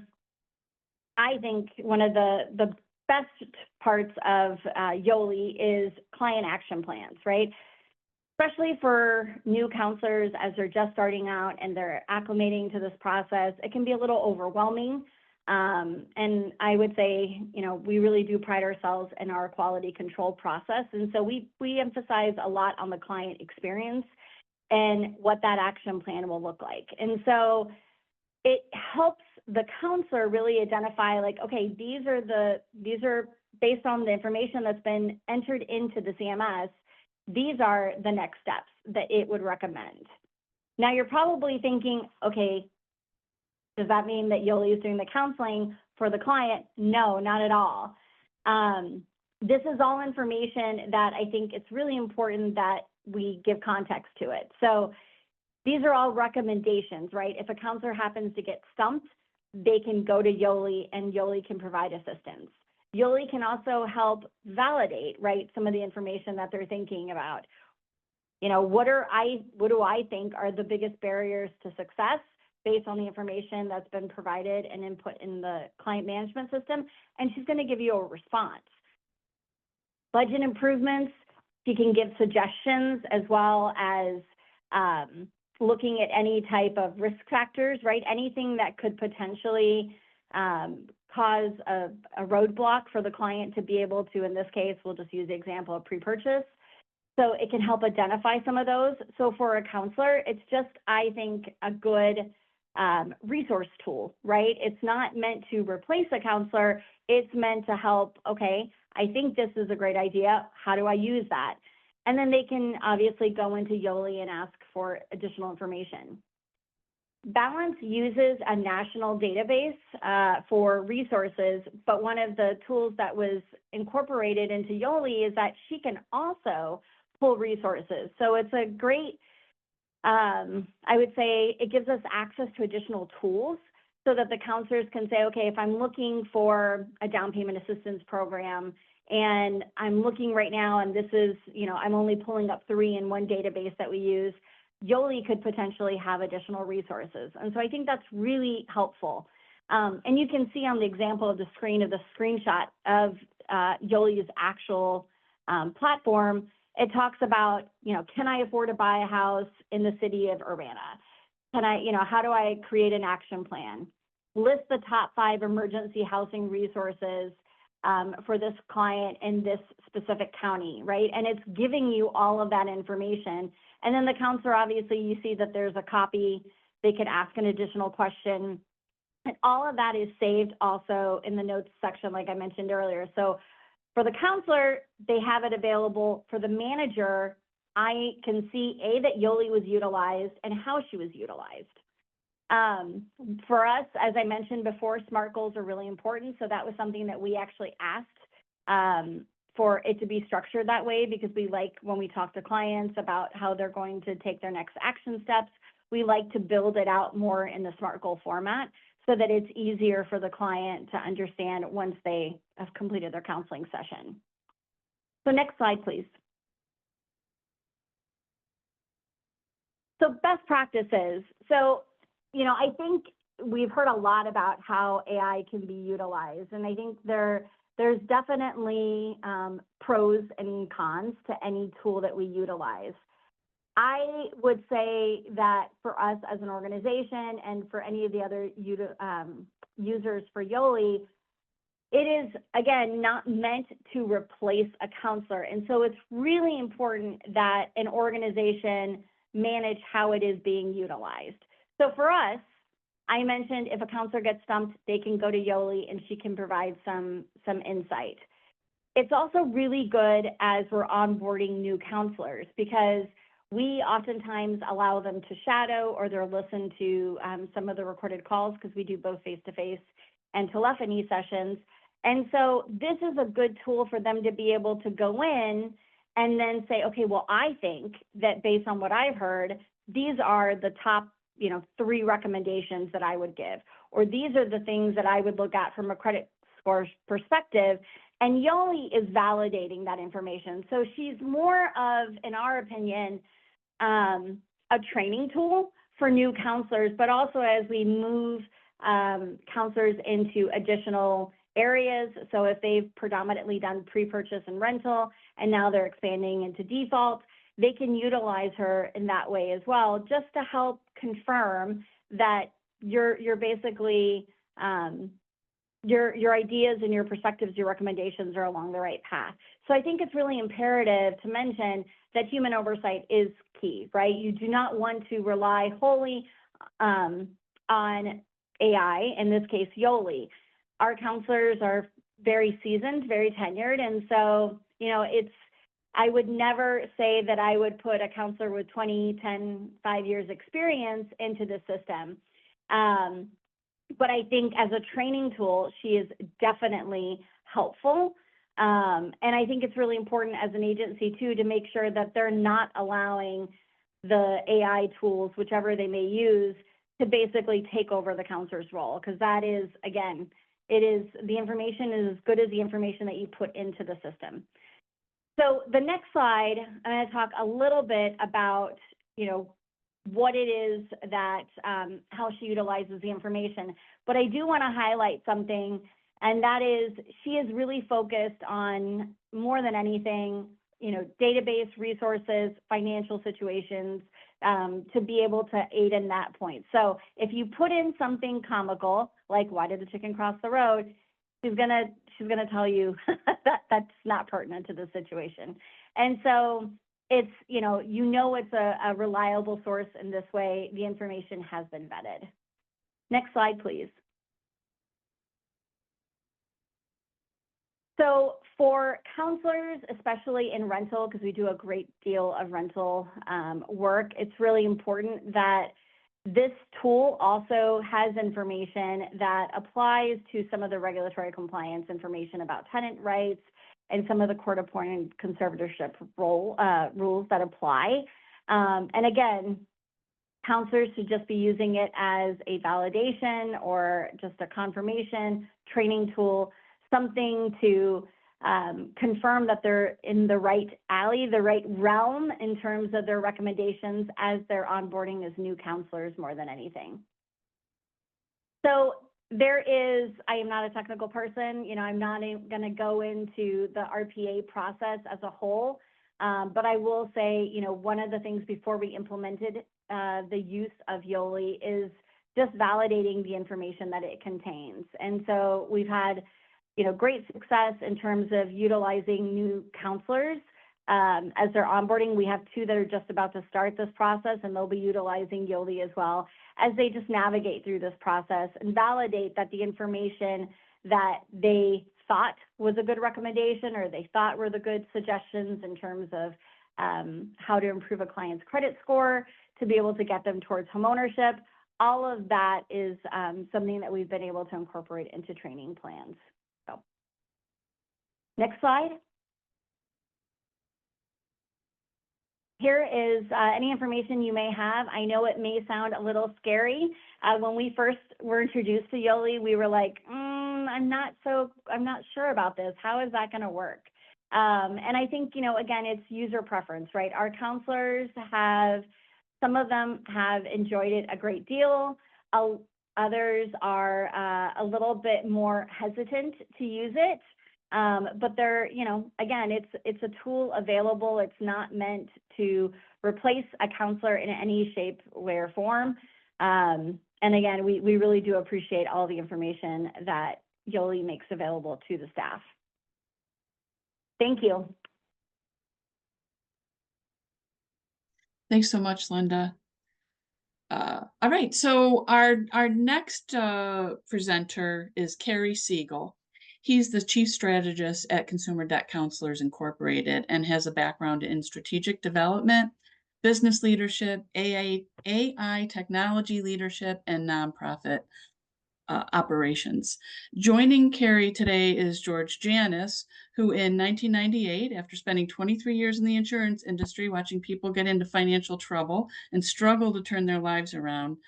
I think one of the best parts of Yoli is client action plans, right? Especially for new counselors as they're just starting out and they're acclimating to this process, it can be a little overwhelming. And I would say, you know, we really do pride ourselves in our quality control process. And so we emphasize a lot on the client experience and what that action plan will look like. And so it helps the counselor really identify, like, okay, these are based on the information that's been entered into the CMS. These are the next steps that it would recommend. Now you're probably thinking, okay, does that mean that Yoli is doing the counseling for the client? No, not at all. This is all information that I think it's really important that we give context to it. So these are all recommendations, right? If a counselor happens to get stumped, they can go to Yoli and Yoli can provide assistance. Yoli can also help validate, right, some of the information that they're thinking about. You know, what do I think are the biggest barriers to success based on the information that's been provided and input in the client management system? And she's going to give you a response. Budget improvements, she can give suggestions as well as looking at any type of risk factors, right? Anything that could potentially cause a roadblock for the client to be able to, in this case, we'll just use the example of pre-purchase. So it can help identify some of those. So for a counselor, it's just, I think, a good resource tool, right? It's not meant to replace a counselor. It's meant to help, okay, I think this is a great idea. How do I use that? And then they can obviously go into Yoli and ask for additional information. Balance uses a national database for resources, but one of the tools that was incorporated into Yoli is that she can also pull resources. So it's a great, I would say it gives us access to additional tools so that the counselors can say, okay, if I'm looking for a down payment assistance program and I'm looking right now and this is, you know, I'm only pulling up 3 in one database that we use, Yoli could potentially have additional resources. And so I think that's really helpful. And you can see on the example of the screen of the screenshot of Yoli's actual platform, it talks about, you know, can I afford to buy a house in the city of Urbana? Can I, you know, how do I create an action plan? List the top 5 emergency housing resources for this client in this specific county, right? And it's giving you all of that information. And then the counselor, obviously, you see that there's a copy. They could ask an additional question. And all of that is saved also in the notes section, like I mentioned earlier. So for the counselor, they have it available. For the manager, I can see, that Yoli was utilized and how she was utilized. For us, as I mentioned before, SMART goals are really important. So that was something that we actually asked for it to be structured that way, because we like, when we talk to clients about how they're going to take their next action steps, we like to build it out more in the SMART goal format so that it's easier for the client to understand once they have completed their counseling session. So next slide, please. So best practices. So, I think we've heard a lot about how AI can be utilized, and I think there's definitely pros and cons to any tool that we utilize. I would say that for us as an organization and for any of the other users for Yoli, it is, again, not meant to replace a counselor. And so it's really important that an organization manage how it is being utilized. So for us, I mentioned if a counselor gets stumped, they can go to Yoli and she can provide some insight. It's also really good as we're onboarding new counselors because we oftentimes allow them to shadow or they'll listen to some of the recorded calls because we do both face-to-face and telephony sessions. And so this is a good tool for them to be able to go in and then say, okay, well, I think that based on what I've heard, these are the top 3 recommendations that I would give, or these are the things that I would look at from a credit score perspective. And Yoli is validating that information. So she's more of, in our opinion, a training tool for new counselors, but also as we move counselors into additional areas. So if they've predominantly done pre-purchase and rental, and now they're expanding into default, they can utilize her in that way as well, just to help confirm that you're basically your ideas and your perspectives, your recommendations are along the right path. So I think it's really imperative to mention that human oversight is key, right? You do not want to rely wholly on AI, in this case, Yoli. Our counselors are very seasoned, very tenured, and so, I would never say that I would put a counselor with 20, 10, 5 years experience into the system. But I think as a training tool, she is definitely helpful. And I think it's really important as an agency too, to make sure that they're not allowing the AI tools, whichever they may use, to basically take over the counselor's role. Because that is, again, the information is as good as the information that you put into the system. So the next slide, I'm going to talk a little bit about, what it is that, how she utilizes the information. But I do want to highlight something, and that is she is really focused on, more than anything, database resources, financial situations, to be able to aid in that point. So if you put in something comical, like why did the chicken cross the road, she's gonna tell you that that's not pertinent to the situation. And so it's, it's a reliable source in this way. The information has been vetted. Next slide, please. So for counselors, especially in rental, because we do a great deal of rental work, it's really important that this tool also has information that applies to some of the regulatory compliance information about tenant rights and some of the court-appointed conservatorship rules that apply. And again, counselors should just be using it as a validation or just a confirmation training tool, something to confirm that they're in the right alley, the right realm in terms of their recommendations as they're onboarding as new counselors more than anything. So I am not a technical person, I'm not going to go into the RPA process as a whole, but I will say, one of the things before we implemented the use of Yoli is just validating the information that it contains. And so we've had great success in terms of utilizing new counselors as they're onboarding. We have 2 that are just about to start this process, and they'll be utilizing Yoli as well as they just navigate through this process and validate that the information that they thought was a good recommendation or they thought were the good suggestions in terms of how to improve a client's credit score to be able to get them towards homeownership. All of that is something that we've been able to incorporate into training plans. So, next slide. Here is any information you may have. I know it may sound a little scary. When we first were introduced to Yoli, we were like, I'm not sure about this. How is that going to work? And I think, again, it's user preference, right? Our counselors have Some of them have enjoyed it a great deal. Others are a little bit more hesitant to use it. But they're, you know, again, it's a tool available. It's not meant to replace a counselor in any shape, way, or form. And again, we really do appreciate all the information that Yoli makes available to the staff. Thank you. Thanks so much, Linda. All right, so our next presenter is Kerry Siegel. He's the chief strategist at Consumer Debt Counselors Incorporated and has a background in strategic development, business leadership, AI technology leadership, and nonprofit operations. Joining Kerry today is George Janis, who in 1998, after spending 23 years in the insurance industry, watching people get into financial trouble and struggle to turn their lives around,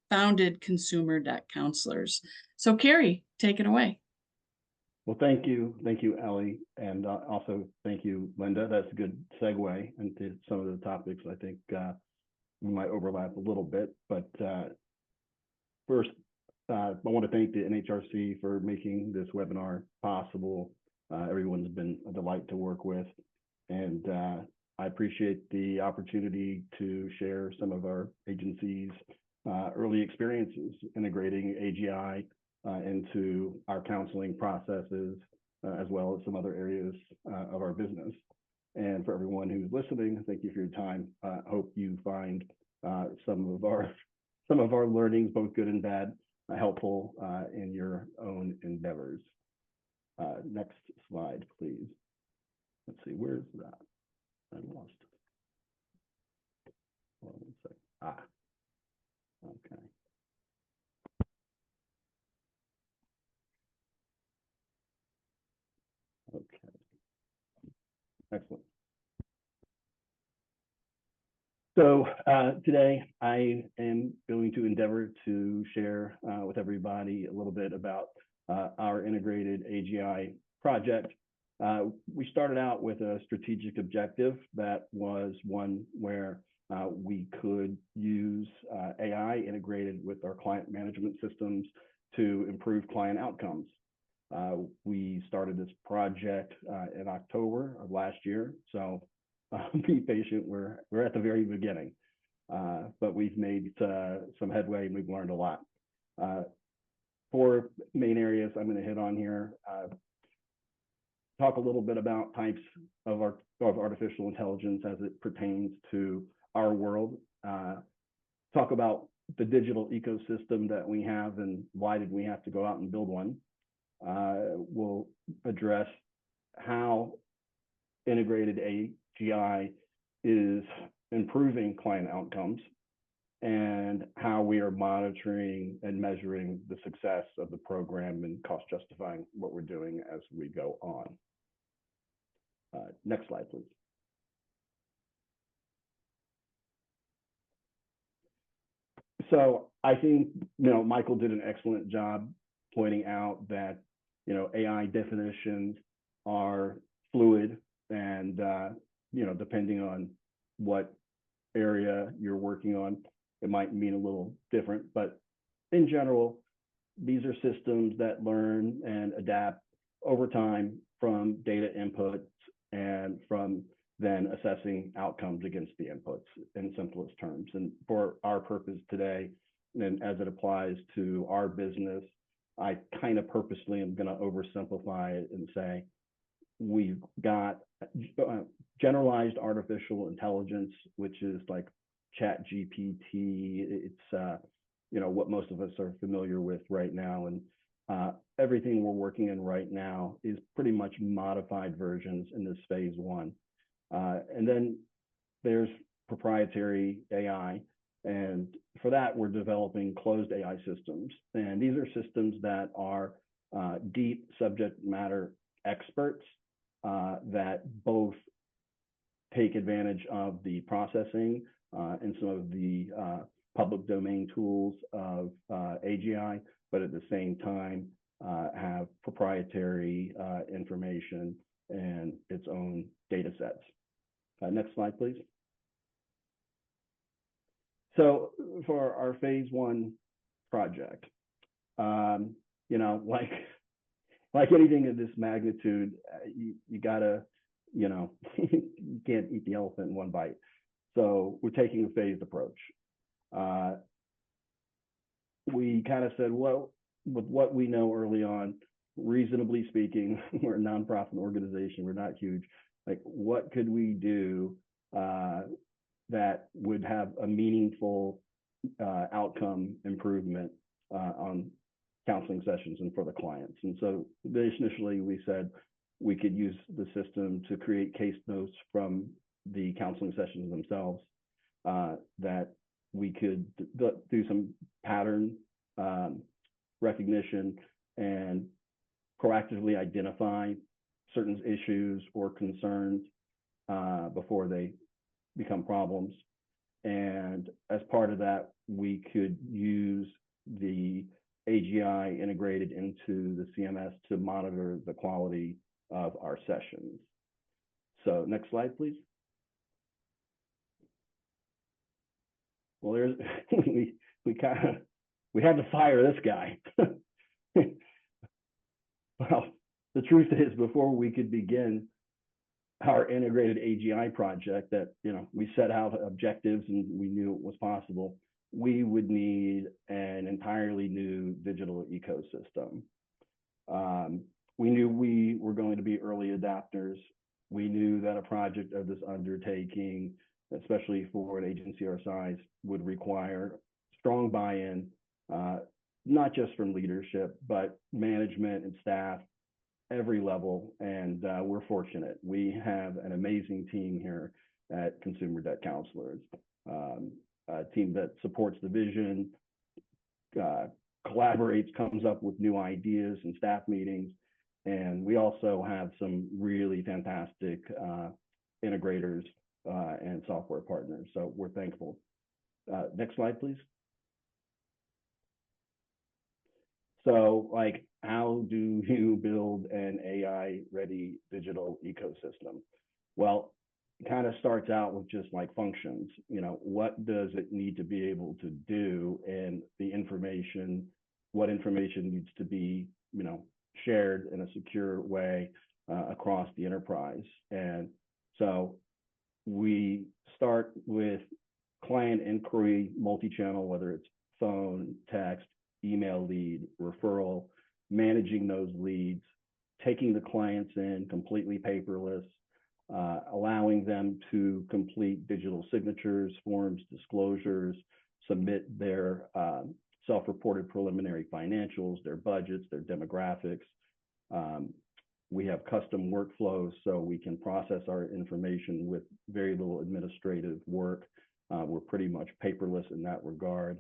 founded Consumer Debt Counselors. So Kerry, take it away. Well, thank you, Ellie, and also thank you, Linda. That's a good segue into some of the topics. I think we might overlap a little bit, but first, I want to thank the NHRC for making this webinar possible. Everyone's been a delight to work with, and I appreciate the opportunity to share some of our agency's early experiences integrating AGI into our counseling processes, as well as some other areas of our business. And for everyone who's listening, thank you for your time. Hope you find some of our learnings, both good and bad, helpful in your own endeavors. Next slide, please. Let's see, where's that? I lost it. Hold on one second. Okay. Okay. Excellent. So today I am going to endeavor to share with everybody a little bit about our integrated AGI project. We started out with a strategic objective that was one where we could use AI integrated with our client management systems to improve client outcomes. We started this project in October of last year, so be patient. We're at the very beginning, but we've made some headway and we've learned a lot. 4 main areas I'm going to hit on here. Talk a little bit about types of artificial intelligence as it pertains to our world. Talk about the digital ecosystem that we have and why did we have to go out and build one. We'll address how integrated AGI is improving client outcomes and how we are monitoring and measuring the success of the program and cost justifying what we're doing as we go on. Next slide, please. So I think, Michael did an excellent job pointing out that, AI definitions are fluid and, depending on what area you're working on, it might mean a little different. But in general, these are systems that learn and adapt over time from data inputs and from then assessing outcomes against the inputs in simplest terms. And for our purpose today, and as it applies to our business, I kind of purposely am going to oversimplify it and say we've got generalized artificial intelligence, which is like ChatGPT. It's what most of us are familiar with right now, and everything we're working in right now is pretty much modified versions in this phase 1. And then there's proprietary AI. And for that, we're developing closed AI systems. And these are systems that are deep subject matter experts that both take advantage of the processing and some of the public domain tools of AGI, but at the same time have proprietary information and its own data sets. Next slide, please. So for our phase one project, you know, like anything of this magnitude, you gotta, you know, you can't eat the elephant in one bite. So we're taking a phased approach. We kind of said, well, with what we know early on, reasonably speaking, we're a nonprofit organization, we're not huge. Like, what could we do that would have a meaningful outcome improvement on counseling sessions and for the clients? And so initially we said we could use the system to create case notes from the counseling sessions themselves, that we could do some pattern recognition and proactively identify certain issues or concerns before they become problems. And as part of that, we could use the AGI integrated into the CMS to monitor the quality of our sessions. So next slide, please. Well, there's we had to fire this guy. Well, the truth is, before we could begin our integrated AGI project, that, you know, we set out objectives and we knew it was possible, we would need an entirely new digital ecosystem. We knew we were going to be early adopters. We knew that a project of this undertaking, especially for an agency our size, would require strong buy-in, not just from leadership, but management and staff, every level. And we're fortunate. We have an amazing team here at Consumer Debt Counselors, a team that supports the vision, collaborates, comes up with new ideas and staff meetings. And we also have some really fantastic integrators and software partners. So we're thankful. Next slide, please. So, like, how do you build an AI-ready digital ecosystem? Well, it kind of starts out with just like functions. You know, what does it need to be able to do, and the information, what information needs to be, you know, shared in a secure way across the enterprise. And so we start with client inquiry, multi-channel, whether it's phone, text, email lead, referral, managing those leads, taking the clients in completely paperless, allowing them to complete digital signatures, forms, disclosures, submit their self-reported preliminary financials, their budgets, their demographics. We have custom workflows so we can process our information with very little administrative work. We're pretty much paperless in that regard.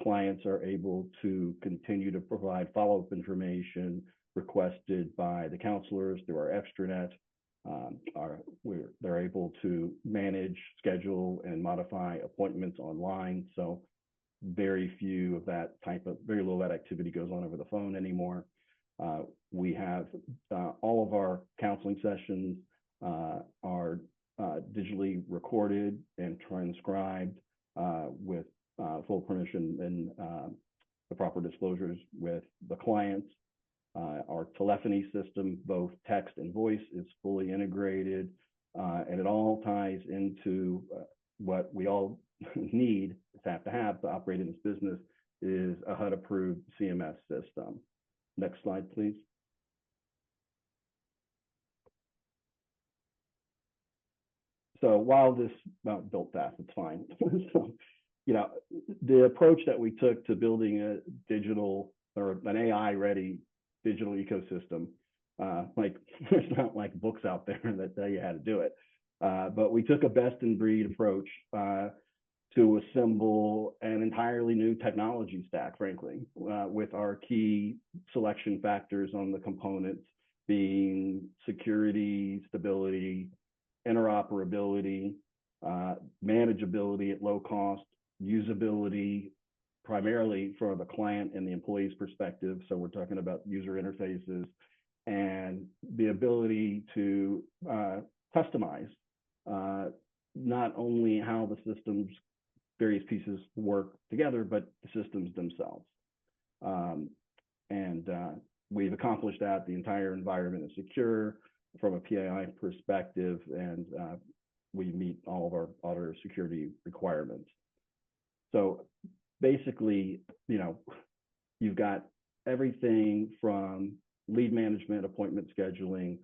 Clients are able to continue to provide follow-up information requested by the counselors through our extranet. They're able to manage, schedule, and modify appointments online. So very few of that type of, very little of that activity goes on over the phone anymore. We have all of our counseling sessions are digitally recorded and transcribed with full permission and the proper disclosures with the clients. Our telephony system, both text and voice, is fully integrated, and it all ties into what we all need to have to operate in this business, is a HUD-approved CMS system. Next slide, please. So while this built fast, it's fine. So, you know, the approach that we took to building a digital or an AI-ready digital ecosystem, like there's not like books out there that tell you how to do it, but we took a best-in-breed approach to assemble an entirely new technology stack, frankly, with our key selection factors on the components being security, stability, interoperability, manageability at low cost, usability, primarily for the client and the employee's perspective. So we're talking about user interfaces, and the ability to customize not only how the system's various pieces work together, but the systems themselves. And we've accomplished that. The entire environment is secure from a PII perspective, and we meet all of our auditor security requirements. So basically, you know, you've got everything from lead management, appointment scheduling,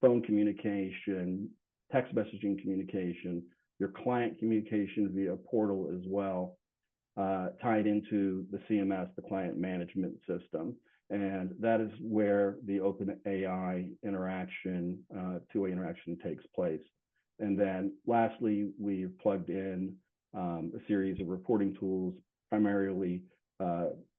phone communication, text messaging communication, your client communication via portal as well, tied into the CMS, the client management system. And that is where the OpenAI interaction, two-way interaction takes place. And then lastly, we've plugged in a series of reporting tools, primarily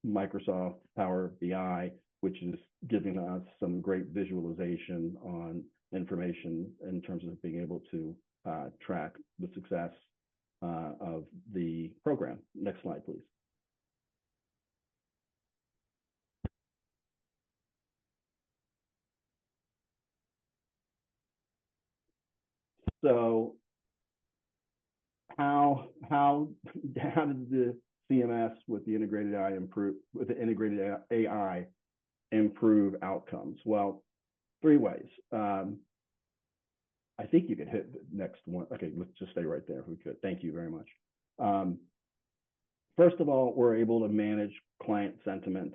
Microsoft Power BI, which is giving us some great visualization on information in terms of being able to track the success of the program. Next slide, please. So how did the CMS with the integrated AI improve outcomes? Well, 3 ways. I think you could hit the next one. Okay, let's just stay right there if we could. Thank you very much. First of all, we're able to manage client sentiment.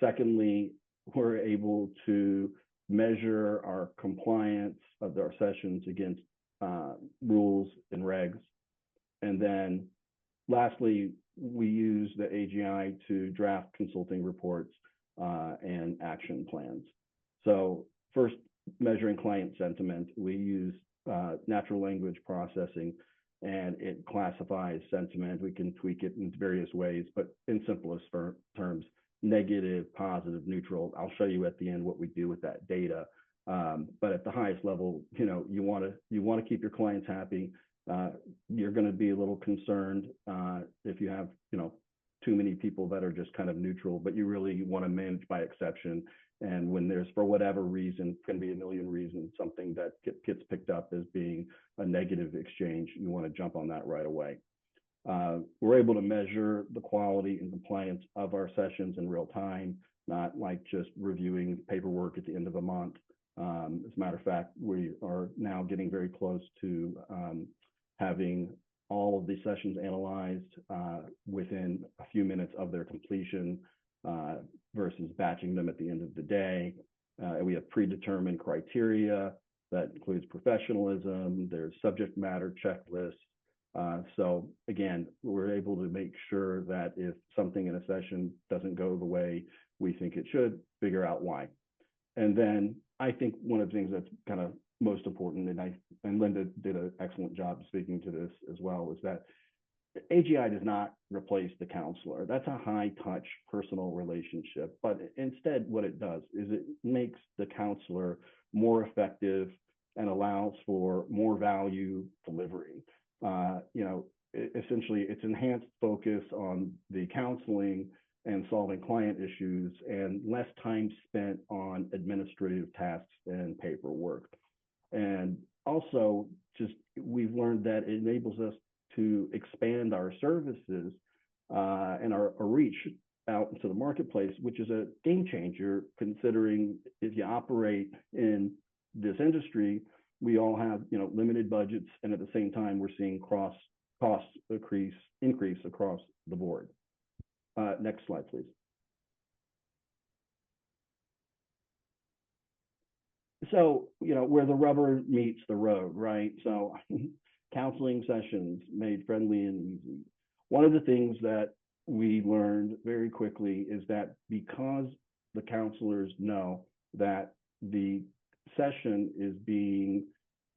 Secondly, we're able to measure our compliance of our sessions against rules and regs. And then lastly, we use the AGI to draft consulting reports and action plans. So first, measuring client sentiment, we use natural language processing, and it classifies sentiment. We can tweak it in various ways, but in simplest terms, negative, positive, neutral. I'll show you at the end what we do with that data. But at the highest level, you know, you want to keep your clients happy. You're going to be a little concerned if you have, you know, too many people that are just kind of neutral, but you really want to manage by exception. And when there's, for whatever reason, can be a million reasons, something that gets picked up as being a negative exchange, you want to jump on that right away. We're able to measure the quality and compliance of our sessions in real time, not like just reviewing paperwork at the end of a month. As a matter of fact, we are now getting very close to having all of the sessions analyzed within a few minutes of their completion versus batching them at the end of the day. We have predetermined criteria that includes professionalism, there's subject matter checklists. So again, we're able to make sure that if something in a session doesn't go the way we think it should, figure out why. And then I think one of the things that's kind of most important, and Linda did an excellent job speaking to this as well, is that AGI does not replace the counselor. That's a high touch personal relationship, but instead what it does is it makes the counselor more effective and allows for more value delivery. You know, essentially it's enhanced focus on the counseling and solving client issues and less time spent on administrative tasks and paperwork. And also just we've learned that it enables us to expand our services and our reach out into the marketplace, which is a game changer considering if you operate in this industry, we all have, you know, limited budgets, and at the same time we're seeing costs increase across the board. Next slide, please. So, you know, where the rubber meets the road, right? So counseling sessions made friendly and easy. One of the things that we learned very quickly is that because the counselors know that the session is being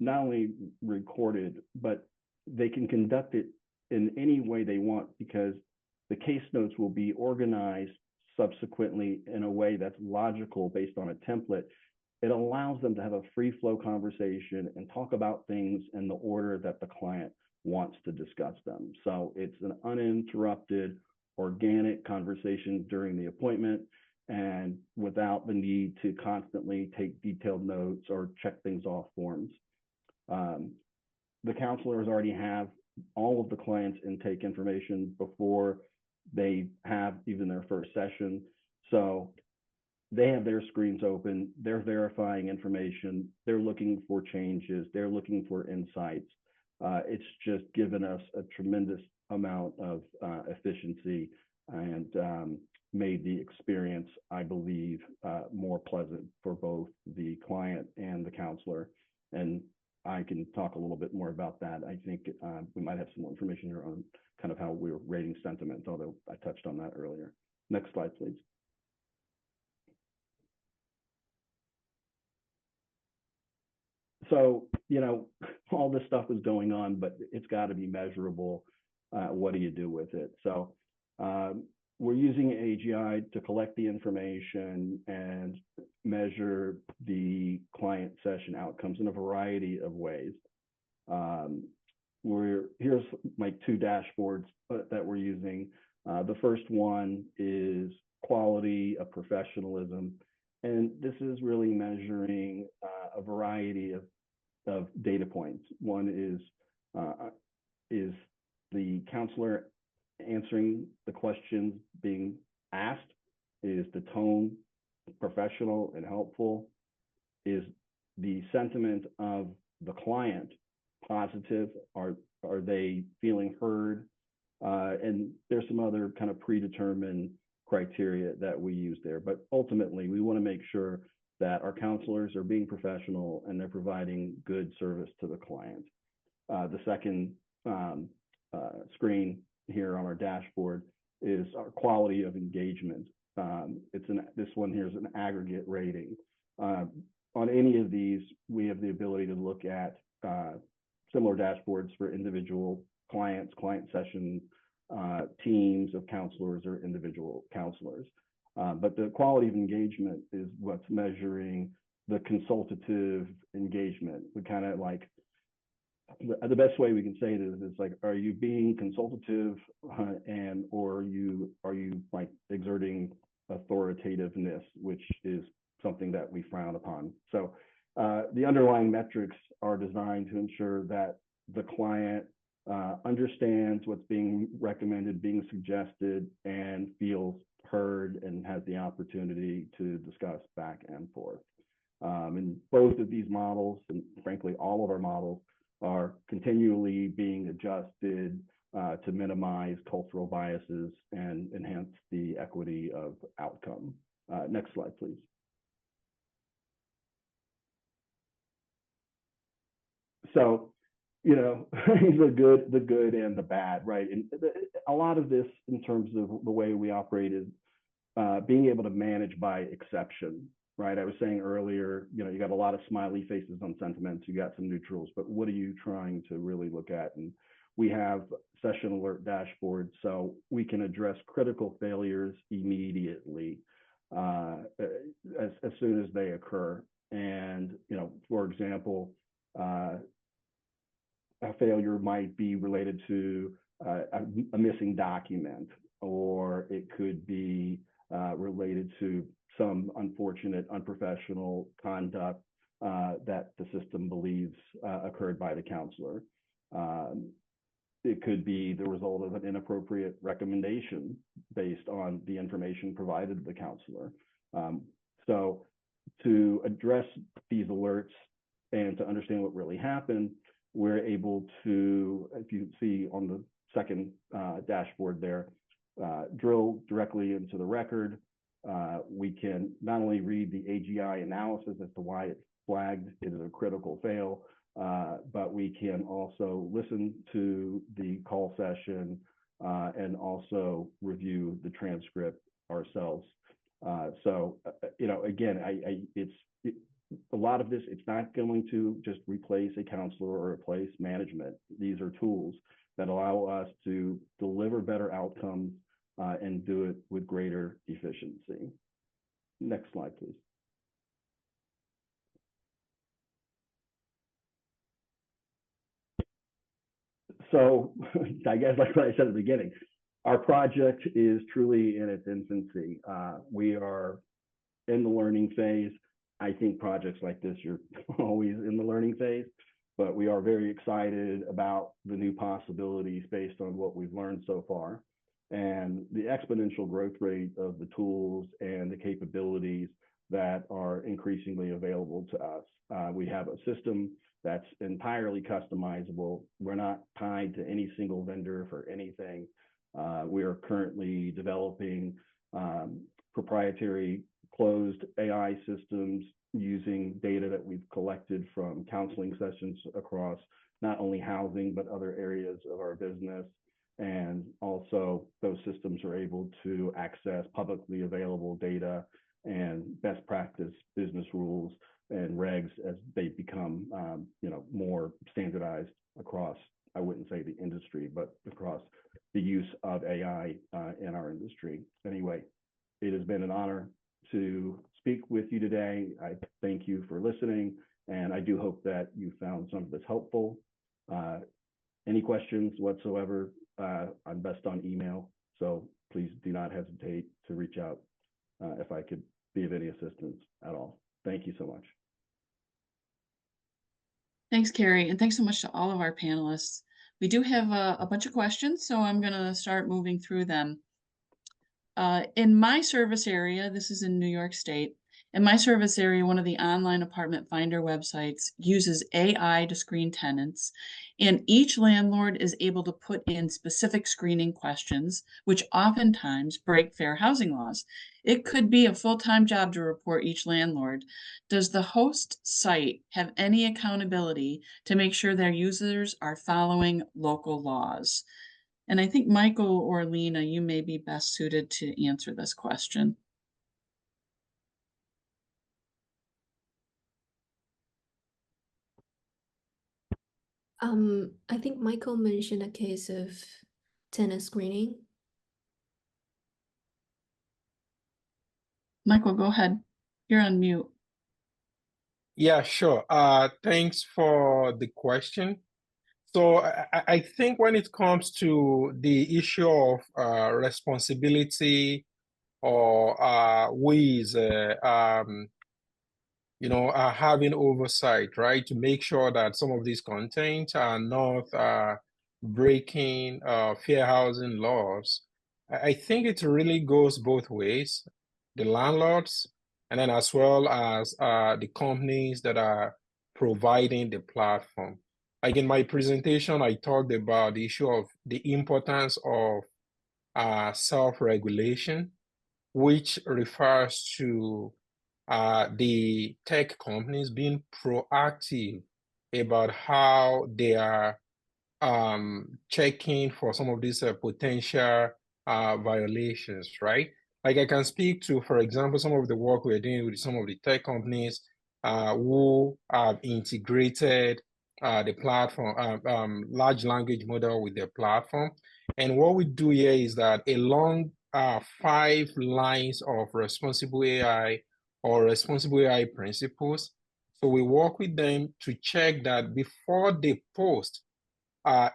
not only recorded, but they can conduct it in any way they want because the case notes will be organized subsequently in a way that's logical based on a template. It allows them to have a free flow conversation and talk about things in the order that the client wants to discuss them. So it's an uninterrupted, organic conversation during the appointment and without the need to constantly take detailed notes or check things off forms. The counselors already have all of the client's intake information before they have even their first session. So they have their screens open, they're verifying information, they're looking for changes, they're looking for insights. It's just given us a tremendous amount of efficiency and made the experience, I believe, more pleasant for both the client and the counselor. And I can talk a little bit more about that. I think we might have some more information here on kind of how we're rating sentiment, although I touched on that earlier. Next slide, please. So, you know, all this stuff is going on, but it's got to be measurable. What do you do with it? So we're using AGI to collect the information and measure the client session outcomes in a variety of ways. Here's my two dashboards that we're using. The first one is quality of professionalism. And this is really measuring a variety of data points. One is the counselor answering the questions being asked? Is the tone professional and helpful? Is the sentiment of the client positive? Are they feeling heard? And there's some other kind of predetermined criteria that we use there. But ultimately, we want to make sure that our counselors are being professional and they're providing good service to the client. The second screen here on our dashboard is our quality of engagement. This one here is an aggregate rating. On any of these, we have the ability to look at similar dashboards for individual clients, client sessions, teams of counselors or individual counselors. But the quality of engagement is what's measuring the consultative engagement. We kind of like, the best way we can say this is like, are you being consultative and or are you like exerting authoritativeness, which is something that we frown upon. So the underlying metrics are designed to ensure that the client understands what's being recommended, being suggested, and feels heard and has the opportunity to discuss back and forth. And both of these models, and frankly, all of our models, are continually being adjusted to minimize cultural biases and enhance the equity of outcome. Next slide, please. So, you know, the good and the bad, right? And a lot of this, in terms of the way we operate, is being able to manage by exception, right? I was saying earlier, you know, you got a lot of smiley faces on sentiments, you got some neutrals, but what are you trying to really look at? And we have session alert dashboards, so we can address critical failures immediately as soon as they occur. And, you know, for example, a failure might be related to a missing document, or it could be related to some unfortunate, unprofessional conduct that the system believes occurred by the counselor. It could be the result of an inappropriate recommendation based on the information provided to the counselor. So to address these alerts and to understand what really happened, we're able to, if you see on the second dashboard there, drill directly into the record. We can not only read the AGI analysis as to why it flagged it as a critical fail, but we can also listen to the call session and also review the transcript ourselves. So, you know, again, a lot of this, it's not going to just replace a counselor or replace management. These are tools that allow us to deliver better outcomes and do it with greater efficiency. Next slide, please. So I guess like what I said at the beginning, our project is truly in its infancy. We are in the learning phase. I think projects like this, you're always in the learning phase, but we are very excited about the new possibilities based on what we've learned so far and the exponential growth rate of the tools and the capabilities that are increasingly available to us. We have a system that's entirely customizable. We're not tied to any single vendor for anything. We are currently developing proprietary closed AI systems using data that we've collected from counseling sessions across not only housing, but other areas of our business. And also those systems are able to access publicly available data and best practice business rules and regs as they become more standardized across, I wouldn't say the industry, but across the use of AI in our industry. Anyway, it has been an honor to speak with you today. I thank you for listening, and I do hope that you found some of this helpful. Any questions whatsoever, I'm best on email, so please do not hesitate to reach out if I could be of any assistance at all. Thank you so much. Thanks, Carrie, and thanks so much to all of our panelists. We do have a bunch of questions, so I'm going to start moving through them. In my service area, this is in New York State, in my service area, one of the online apartment finder websites uses AI to screen tenants, and each landlord is able to put in specific screening questions, which oftentimes break fair housing laws. It could be a full-time job to report each landlord. Does the host site have any accountability to make sure their users are following local laws? And I think Michael or Lena, you may be best suited to answer this question. I think Michael mentioned a case of tenant screening. Michael, go ahead. You're on mute. Yeah, sure. Thanks for the question. So I think when it comes to the issue of responsibility or who is having oversight, right, to make sure that some of these contents are not breaking fair housing laws, I think it really goes both ways, the landlords, and then as well as the companies that are providing the platform. Like in my presentation, I talked about the issue of the importance of self-regulation, which refers to the tech companies being proactive about how they are checking for some of these potential violations, right? Like I can speak to, for example, some of the work we're doing with some of the tech companies who have integrated the platform, large language model with their platform. And what we do here is that along 5 lines of responsible AI or responsible AI principles, so we work with them to check that before they post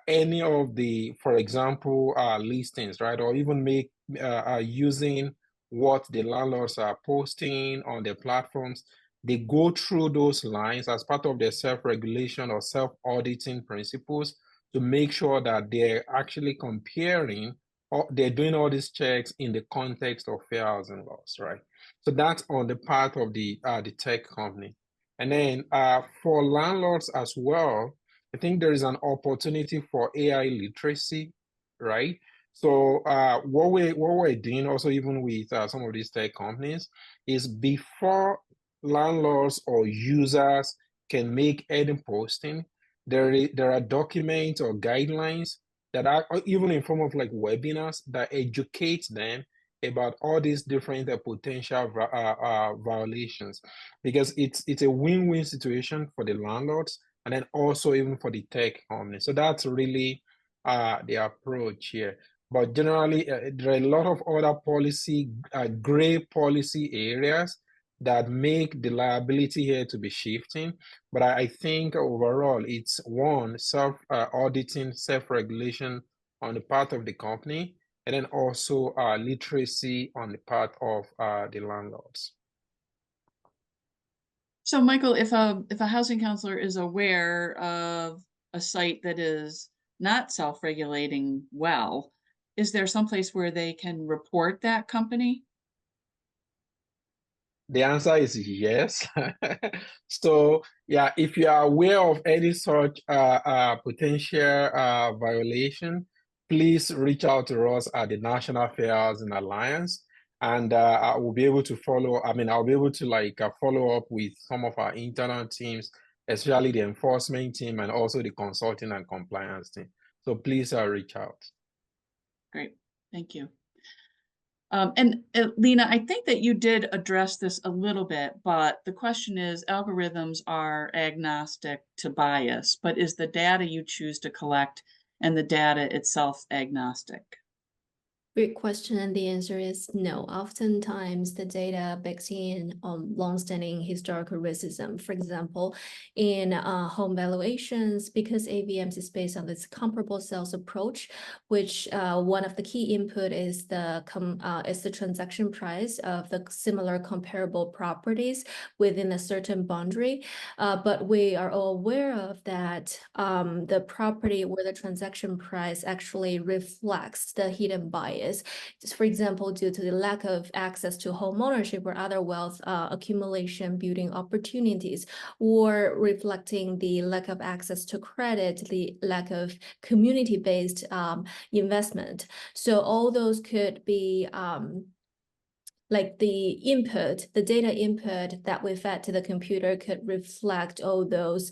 any of the, for example, listings, right? Or even make using what the landlords are posting on their platforms. They go through those lines as part of their self-regulation or self-auditing principles to make sure that they're actually comparing or they're doing all these checks in the context of fair housing laws, right? So that's on the part of the tech company. And then for landlords as well, I think there is an opportunity for AI literacy, right? So what we're doing also even with some of these tech companies is before landlords or users can make any posting, there are documents or guidelines that are even in form of like webinars that educate them about all these different potential violations, because it's a win-win situation for the landlords and then also even for the tech company. So that's really the approach here. But generally, there are a lot of other policy, gray policy areas that make the liability here to be shifting. But I think overall, it's one, self-auditing, self-regulation on the part of the company, and then also literacy on the part of the landlords. So Michael, if a housing counselor is aware of a site that is not self-regulating well, is there someplace where they can report that company? The answer is yes. So, yeah, if you are aware of any such potential violation, please reach out to us at the National Fair Housing Alliance, and I will be able to follow. I mean, I'll be able to follow up with some of our internal teams, especially the enforcement team and also the consulting and compliance team. So please reach out. Great, thank you. And Lena, I think that you did address this a little bit, but the question is, algorithms are agnostic to bias, but is the data you choose to collect and the data itself agnostic? Great question, and the answer is no. Oftentimes, the data bakes in longstanding historical racism. For example, in home valuations, because AVMs is based on this comparable sales approach, which one of the key input is the transaction price of the similar comparable properties within a certain boundary. But we are all aware of that the property where the transaction price actually reflects the hidden bias. Just for example, due to the lack of access to home ownership or other wealth accumulation building opportunities, or reflecting the lack of access to credit, the lack of community-based investment. So all those could be like the data input that we fed to the computer could reflect all those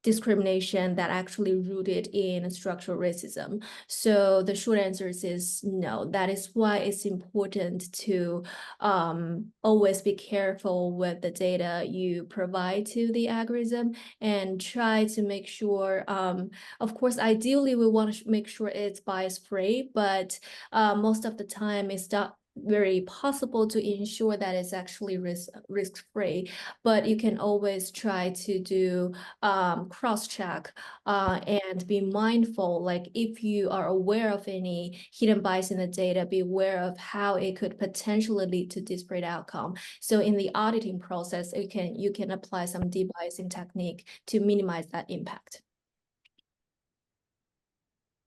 discrimination that actually rooted in structural racism. So the short answer is no. That is why it's important to always be careful with the data you provide to the algorithm and try to make sure, of course, ideally we want to make sure it's bias-free, but most of the time it's not very possible to ensure that it's actually risk-free, but you can always try to do cross-check and be mindful, like if you are aware of any hidden bias in the data, be aware of how it could potentially lead to disparate outcome. So in the auditing process, you can apply some debiasing technique to minimize that impact.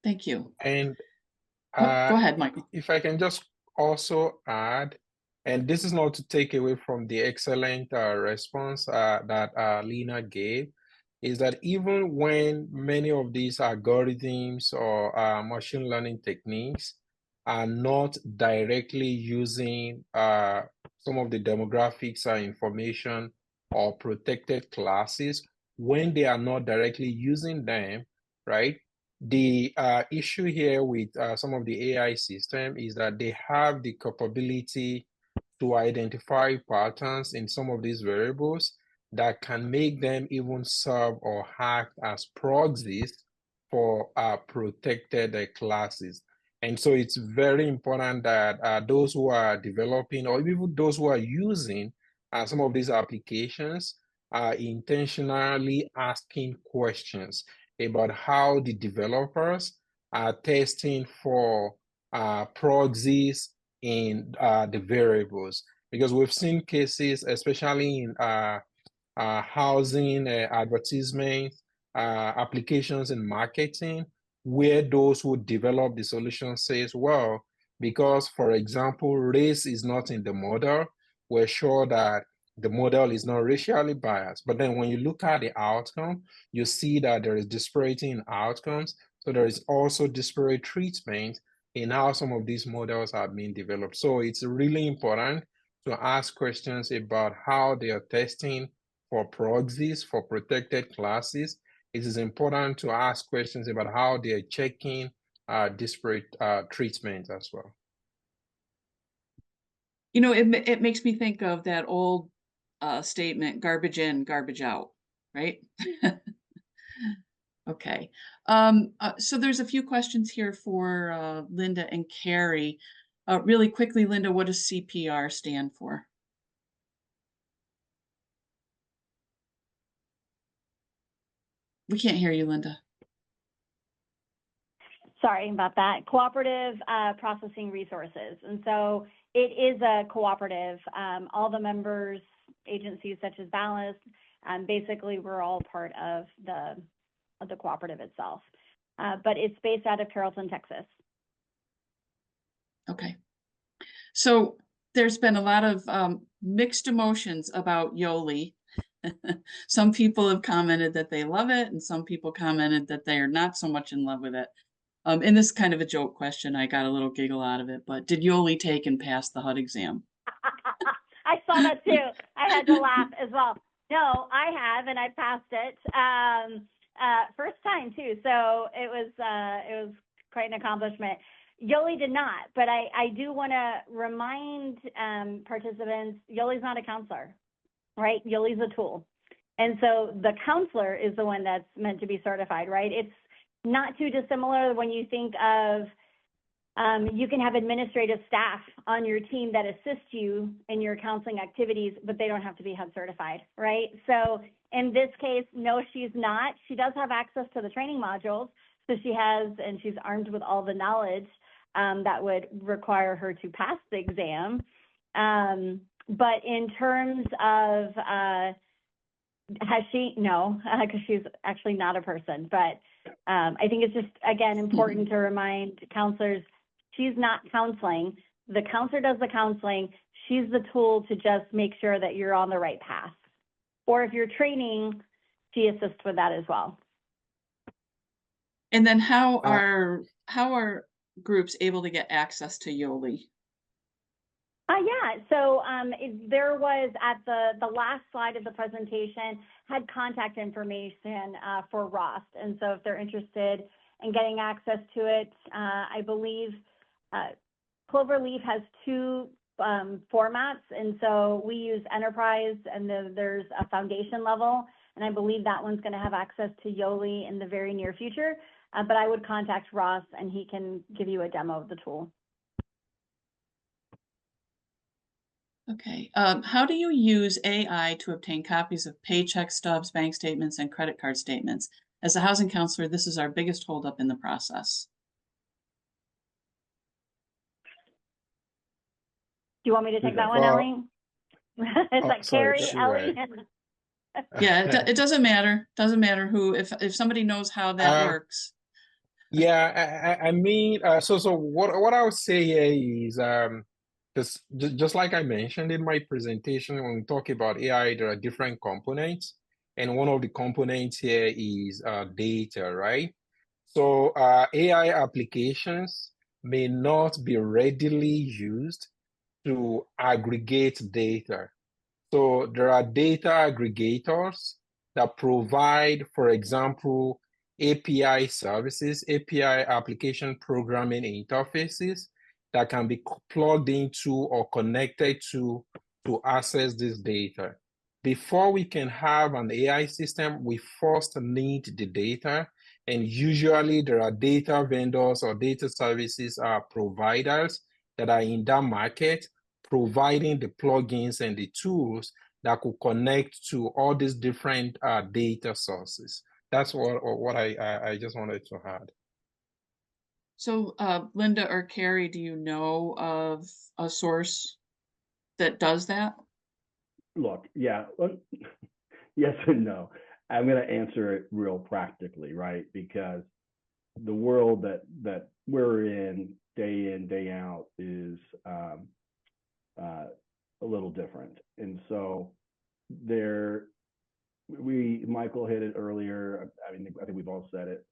Thank you. And go ahead, Michael. If I can just also add, and this is not to take away from the excellent response that Lena gave, is that even when many of these algorithms or machine learning techniques are not directly using some of the demographics information or protected classes, when they are not directly using them, right? The issue here with some of the AI system is that they have the capability to identify patterns in some of these variables that can make them even serve or act as proxies for protected classes. And so it's very important that those who are developing or even those who are using some of these applications are intentionally asking questions about how the developers are testing for proxies in the variables, because we've seen cases, especially in housing, advertisement, applications and marketing, where those who develop the solution says, well, because, for example, race is not in the model, we're sure that the model is not racially biased. But then when you look at the outcome, you see that there is disparity in outcomes. So there is also disparate treatment in how some of these models are being developed. So it's really important to ask questions about how they are testing for proxies, for protected classes. It is important to ask questions about how they are checking disparate treatment as well. You know, it makes me think of that old statement, garbage in, garbage out, right? Okay. So there's a few questions here for Linda and Carrie. Really quickly, Linda, what does CPR stand for? We can't hear you, Linda. Sorry about that. Cooperative Processing Resources. And so it is a cooperative. All the members agencies such as Ballast. Basically, we're all part of the cooperative itself. But it's based out of Carrollton, Texas. Okay. So there's been a lot of mixed emotions about Yoli. Some people have commented that they love it, and some people commented that they are not so much in love with it. In this kind of a joke question, I got a little giggle out of it, but did Yoli take and pass the HUD exam? I saw that too. I had to laugh as well. No, I have, and I passed it. First time too, so it was quite an accomplishment. Yoli did not, but I do want to remind participants, Yoli's not a counselor, right? Yoli's a tool. And so the counselor is the one that's meant to be certified, right? It's not too dissimilar when you think of you can have administrative staff on your team that assist you in your counseling activities, but they don't have to be HUD certified, right? So in this case, no, she's not. She does have access to the training modules. So she has, and she's armed with all the knowledge that would require her to pass the exam. But in terms of, has she? No, because she's actually not a person. But I think it's just, again, important to remind counselors, she's not counseling. The counselor does the counseling. She's the tool to just make sure that you're on the right path. Or if you're training, she assists with that as well. And then how are groups able to get access to Yoli? Yeah, so there was at the last slide of the presentation had contact information for Rost. And so if they're interested in getting access to it, I believe Cloverleaf has two formats. And so we use Enterprise, and there's a foundation level. And I believe that one's going to have access to Yoli in the very near future. But I would contact Ross, and he can give you a demo of the tool. Okay. How do you use AI to obtain copies of paycheck stubs, bank statements, and credit card statements? As a housing counselor, this is our biggest holdup in the process. Do you want me to take that one, Ellie? Is that sorry, Carrie, sure. Ellie? Yeah, it doesn't matter. Doesn't matter who, if somebody knows how that works. Yeah, I mean, so what I would say here is just like I mentioned in my presentation, when we talk about AI, there are different components, and one of the components here is data, right? So AI applications may not be readily used to aggregate data. So there are data aggregators that provide, for example, API services, API application programming interfaces that can be plugged into or connected to access this data. Before we can have an AI system, we first need the data. And usually there are data vendors or data services providers that are in that market, providing the plugins and the tools that could connect to all these different data sources. That's what I just wanted to add. So Linda or Carrie, do you know of a source that does that? Look, yeah, yes and no. I'm going to answer it real practically, right? Because the world that we're in, day out, is a little different. And so Michael hit it earlier. I mean, I think we've all said it.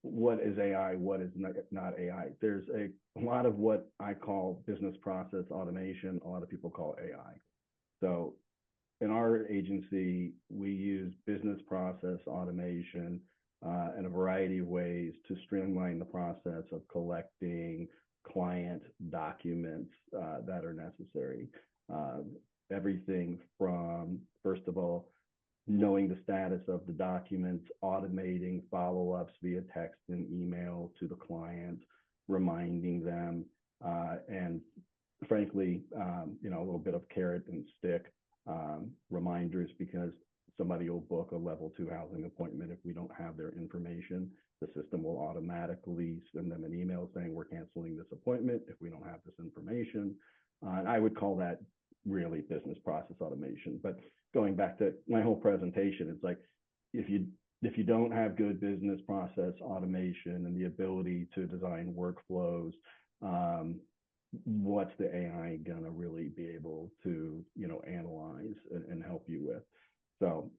What is AI? What is not AI? There's a lot of what I call business process automation. A lot of people call AI. So in our agency, we use business process automation in a variety of ways to streamline the process of collecting client documents that are necessary. Everything from, first of all, knowing the status of the documents, automating follow-ups via text and email to the client, reminding them, and frankly, a little bit of carrot and stick reminders, because somebody will book a level 2 housing appointment. If we don't have their information, the system will automatically send them an email saying we're canceling this appointment if we don't have this information. And I would call that really business process automation. But going back to my whole presentation, it's like if you don't have good business process automation and the ability to design workflows, what's the AI gonna really be able to, analyze and help you with? So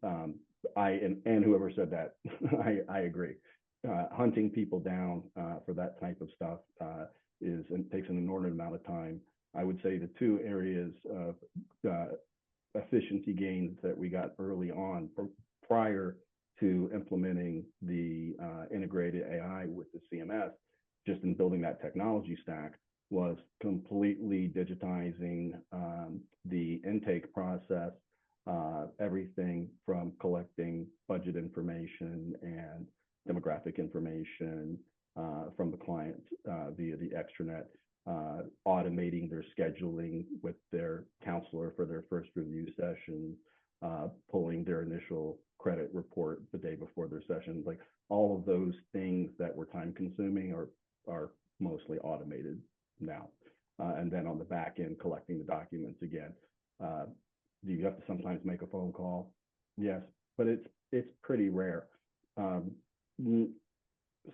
and whoever said that, I agree. Hunting people down for that type of stuff takes an inordinate amount of time. I would say the two areas of efficiency gains that we got early on prior to implementing the integrated AI with the CMS, just in building that technology stack, was completely digitizing the intake process, everything from collecting budget information and demographic information from the client via the extranet, automating their scheduling with their counselor for their first review session, pulling their initial credit report the day before their session. Like all of those things that were time consuming are mostly automated now. And then on the back end, collecting the documents again. Do you have to sometimes make a phone call? Yes, but it's pretty rare.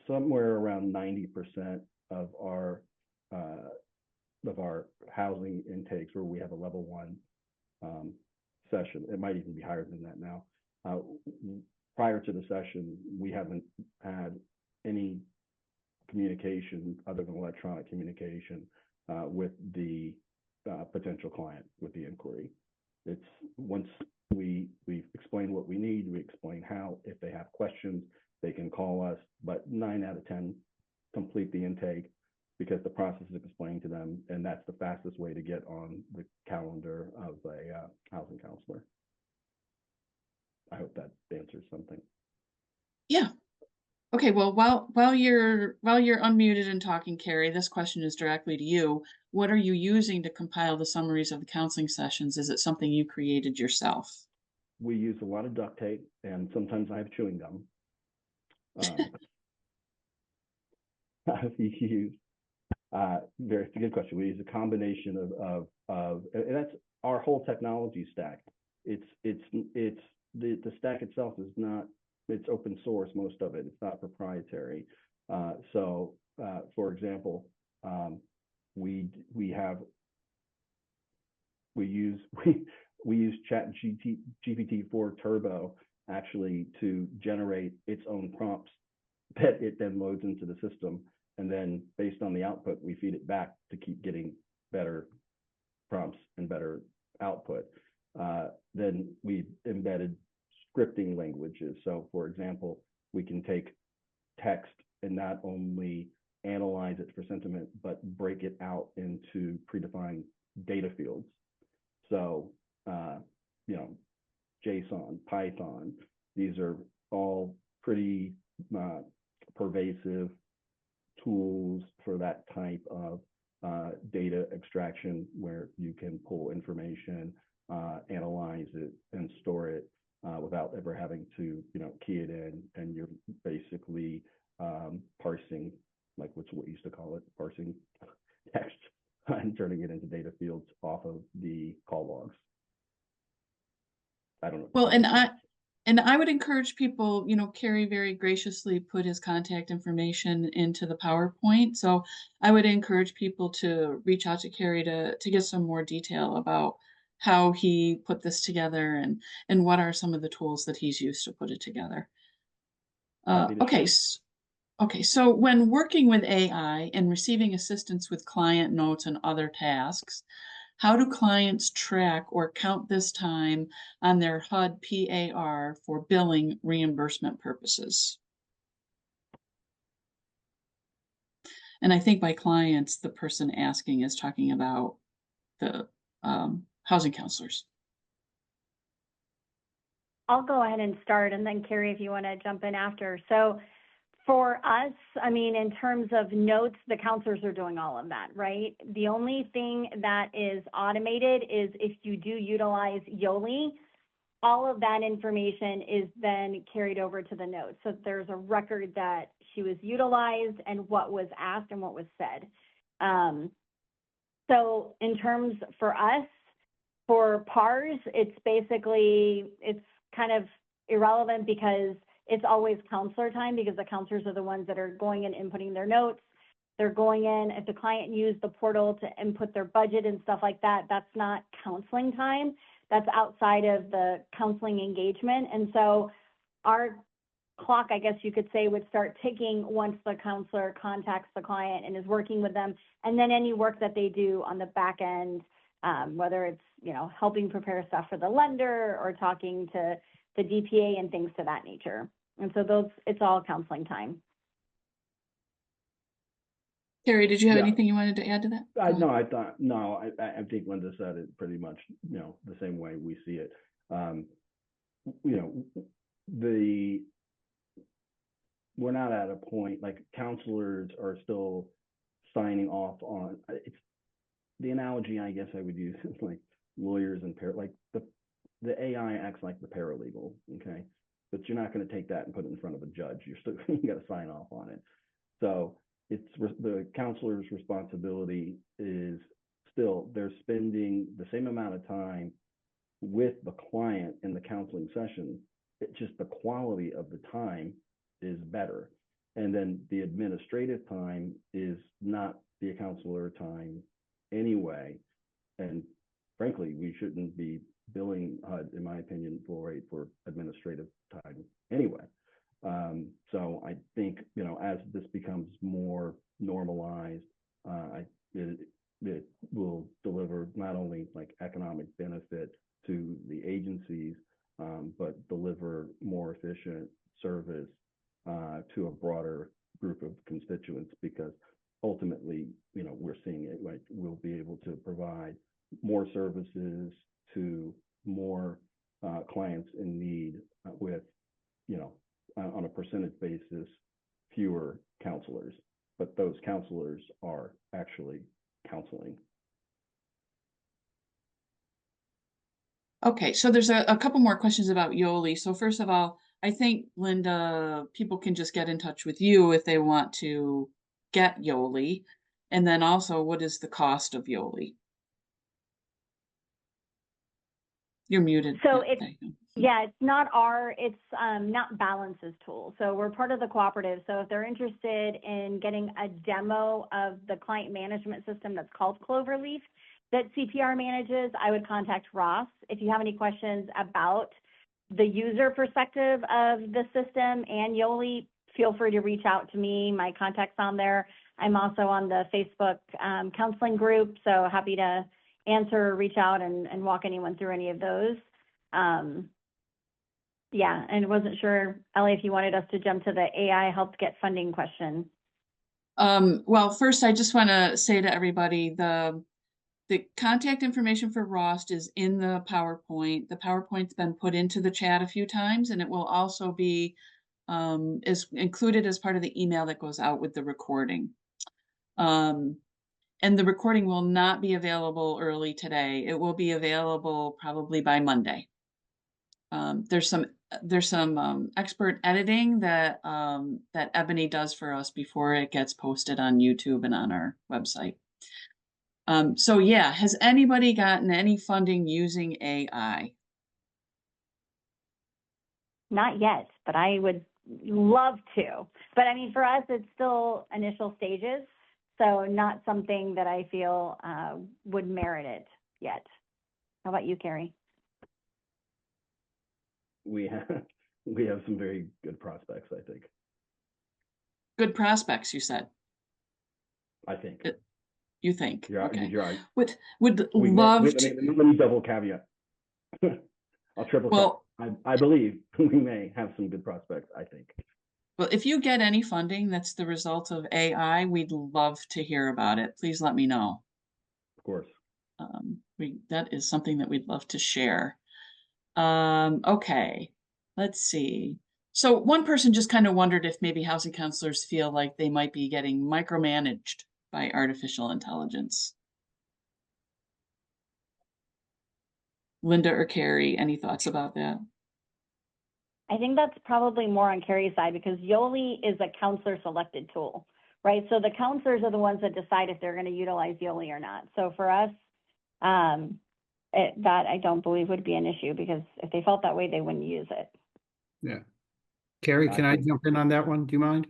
Somewhere around 90% of our housing intakes where we have a level 1 session, it might even be higher than that now. Prior to the session, we haven't had any communication other than electronic communication with the potential client with the inquiry. It's once we explain what we need, we explain how. If they have questions, they can call us, but 9 out of 10 complete the intake because the process is explained to them, and that's the fastest way to get on the calendar of a housing counselor. I hope that answers something. Yeah. Okay, well, while you're unmuted and talking, Carrie, this question is directly to you. What are you using to compile the summaries of the counseling sessions? Is it something you created yourself? We use a lot of duct tape, and sometimes I have chewing gum. It's a good question. We use a combination of and that's our whole technology stack. It's the stack itself is not. It's open source, most of it. It's not proprietary. So, for example, we use GPT-4 Turbo actually to generate its own prompts that it then loads into the system, and then based on the output, we feed it back to keep getting better prompts and better output. Then we embedded scripting languages. So for example, we can take text and not only analyze it for sentiment, but break it out into predefined data fields. So, JSON, Python, these are all pretty pervasive tools for that type of data extraction where you can pull information, analyze it, and store it without ever having to, key it in, and you're basically parsing, like what's what we used to call it, parsing text and turning it into data fields off of the call logs. I don't know. Well, and I would encourage people, Carrie very graciously put his contact information into the PowerPoint. So I would encourage people to reach out to Carrie to get some more detail about how he put this together and what are some of the tools that he's used to put it together. Okay. So when working with AI and receiving assistance with client notes and other tasks, how do clients track or count this time on their HUD PAR for billing reimbursement purposes? And I think by clients, the person asking is talking about the housing counselors. I'll go ahead and start, and then Carrie, if you want to jump in after. So for us, in terms of notes, the counselors are doing all of that, right? The only thing that is automated is if you do utilize Yoli, all of that information is then carried over to the notes. So there's a record that she was utilized and what was asked and what was said. So in terms for us, For PARs, it's kind of irrelevant because it's always counselor time, because the counselors are the ones that are going and inputting their notes. They're going in, if the client used the portal to input their budget and stuff like that, that's not counseling time. That's outside of the counseling engagement. And so our clock, I guess you could say, would start ticking once the counselor contacts the client and is working with them. And then any work that they do on the back end, whether it's, helping prepare stuff for the lender or talking to the DPA and things to that nature. And so it's all counseling time. Carrie, did you have Yeah. anything you wanted to add to that? I think Linda said it pretty much, the same way we see it. We're not at a point, like, counselors are still signing off on, the analogy I guess I would use is like lawyers and the AI acts like the paralegal, okay? But you're not going to take that and put it in front of a judge. You're still you got to sign off on it. So the counselor's responsibility is still, they're spending the same amount of time with the client in the counseling session. It's just the quality of the time is better. And then the administrative time is not the counselor time anyway. And frankly, we shouldn't be billing HUD, in my opinion, full rate for administrative time anyway. So I think, as this becomes more normalized, it will deliver not only like economic benefit to the agencies, but deliver more efficient service to a broader group of constituents, because ultimately, we're seeing it, like, we'll be able to provide more services to more clients in need with, on a percentage basis, fewer counselors, but those counselors are actually counseling. Okay, so there's a couple more questions about Yoli. So first of all, I think, Linda, people can just get in touch with you if they want to get Yoli. And then also, what is the cost of Yoli? You're muted. So it's it's not Balance's tool. So we're part of the cooperative. So if they're interested in getting a demo of the client management system that's called Cloverleaf that CPR manages, I would contact Ross. If you have any questions about the user perspective of the system and Yoli, feel free to reach out to me. My contact's on there. I'm also on the Facebook counseling group, so happy to answer or reach out and walk anyone through any of those. Yeah, and wasn't sure, Ellie, if you wanted us to jump to the AI helped get funding question. Well, first, I just want to say to everybody, the contact information for Ross is in the PowerPoint. The PowerPoint's been put into the chat a few times, and it will also be is included as part of the email that goes out with the recording. And the recording will not be available early today. It will be available probably by Monday. There's some expert editing that that Ebony does for us before it gets posted on YouTube and on our website. So yeah, has anybody gotten any funding using AI? Not yet, but I would love to. But I mean, for us, it's still initial stages, so not something that I feel would merit it yet. How about you, Carrie? We have some very good prospects, I think. Good prospects, you said. I think. You think? Yeah, okay. you're right. Would love to. Let me double caveat. I'll triple. Well, I believe we may have some good prospects, I think. Well, if you get any funding that's the result of AI, we'd love to hear about it. Please let me know. Of course. That is something that we'd love to share. Okay, let's see. So one person just kind of wondered if maybe housing counselors feel like they might be getting micromanaged by artificial intelligence. Linda or Carrie, any thoughts about that? I think that's probably more on Carrie's side, because Yoli is a counselor selected tool, right? So the counselors are the ones that decide if they're going to utilize Yoli or not. So for us, that I don't believe would be an issue, because if they felt that way, they wouldn't use it. Yeah. Carrie, can I jump in on that one? Do you mind?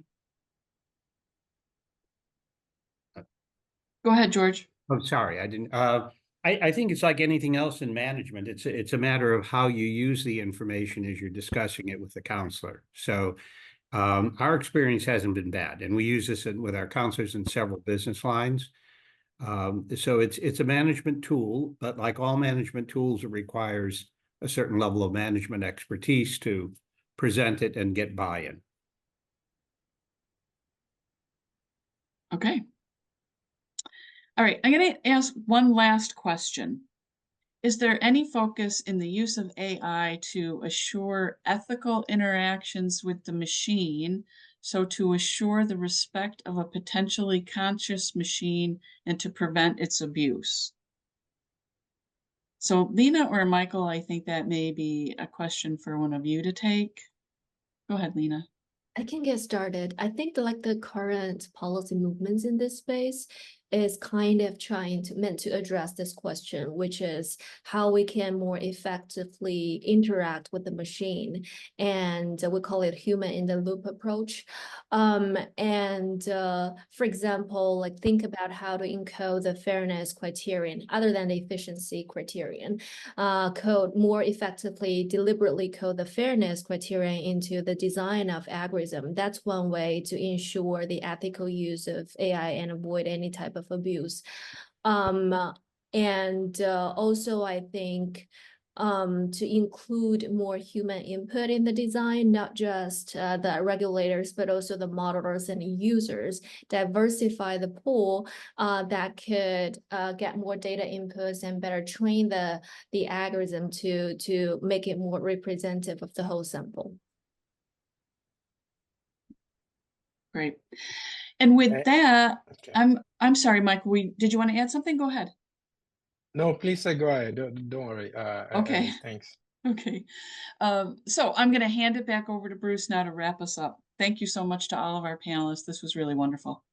Go ahead, George. I'm sorry, I didn't. I think it's like anything else in management. It's a matter of how you use the information as you're discussing it with the counselor. So our experience hasn't been bad, and we use this with our counselors in several business lines. So it's a management tool, but like all management tools, it requires a certain level of management expertise to present it and get buy-in. Okay. All right, I'm going to ask one last question. Is there any focus in the use of AI to assure ethical interactions with the machine, so to assure the respect of a potentially conscious machine and to prevent its abuse? So Lena or Michael, I think that may be a question for one of you to take. Go ahead, Lena. I can get started. I think like the current policy movements in this space is kind of meant to address this question, which is how we can more effectively interact with the machine. And we call it human in the loop approach. For example, like think about how to encode the fairness criterion other than the efficiency criterion. Code more effectively, deliberately code the fairness criterion into the design of algorithm. That's one way to ensure the ethical use of AI and avoid any type of abuse. Also, I think to include more human input in the design, not just the regulators, but also the modelers and users, diversify the pool that could get more data inputs and better train the algorithm to make it more representative of the whole sample. Great. And with that, Okay. I'm sorry, Michael, did you want to add something? Go ahead. No, please go ahead. Don't worry. Okay. Thanks. Okay. So I'm going to hand it back over to Bruce now to wrap us up. Thank you so much to all of our panelists. This was really wonderful.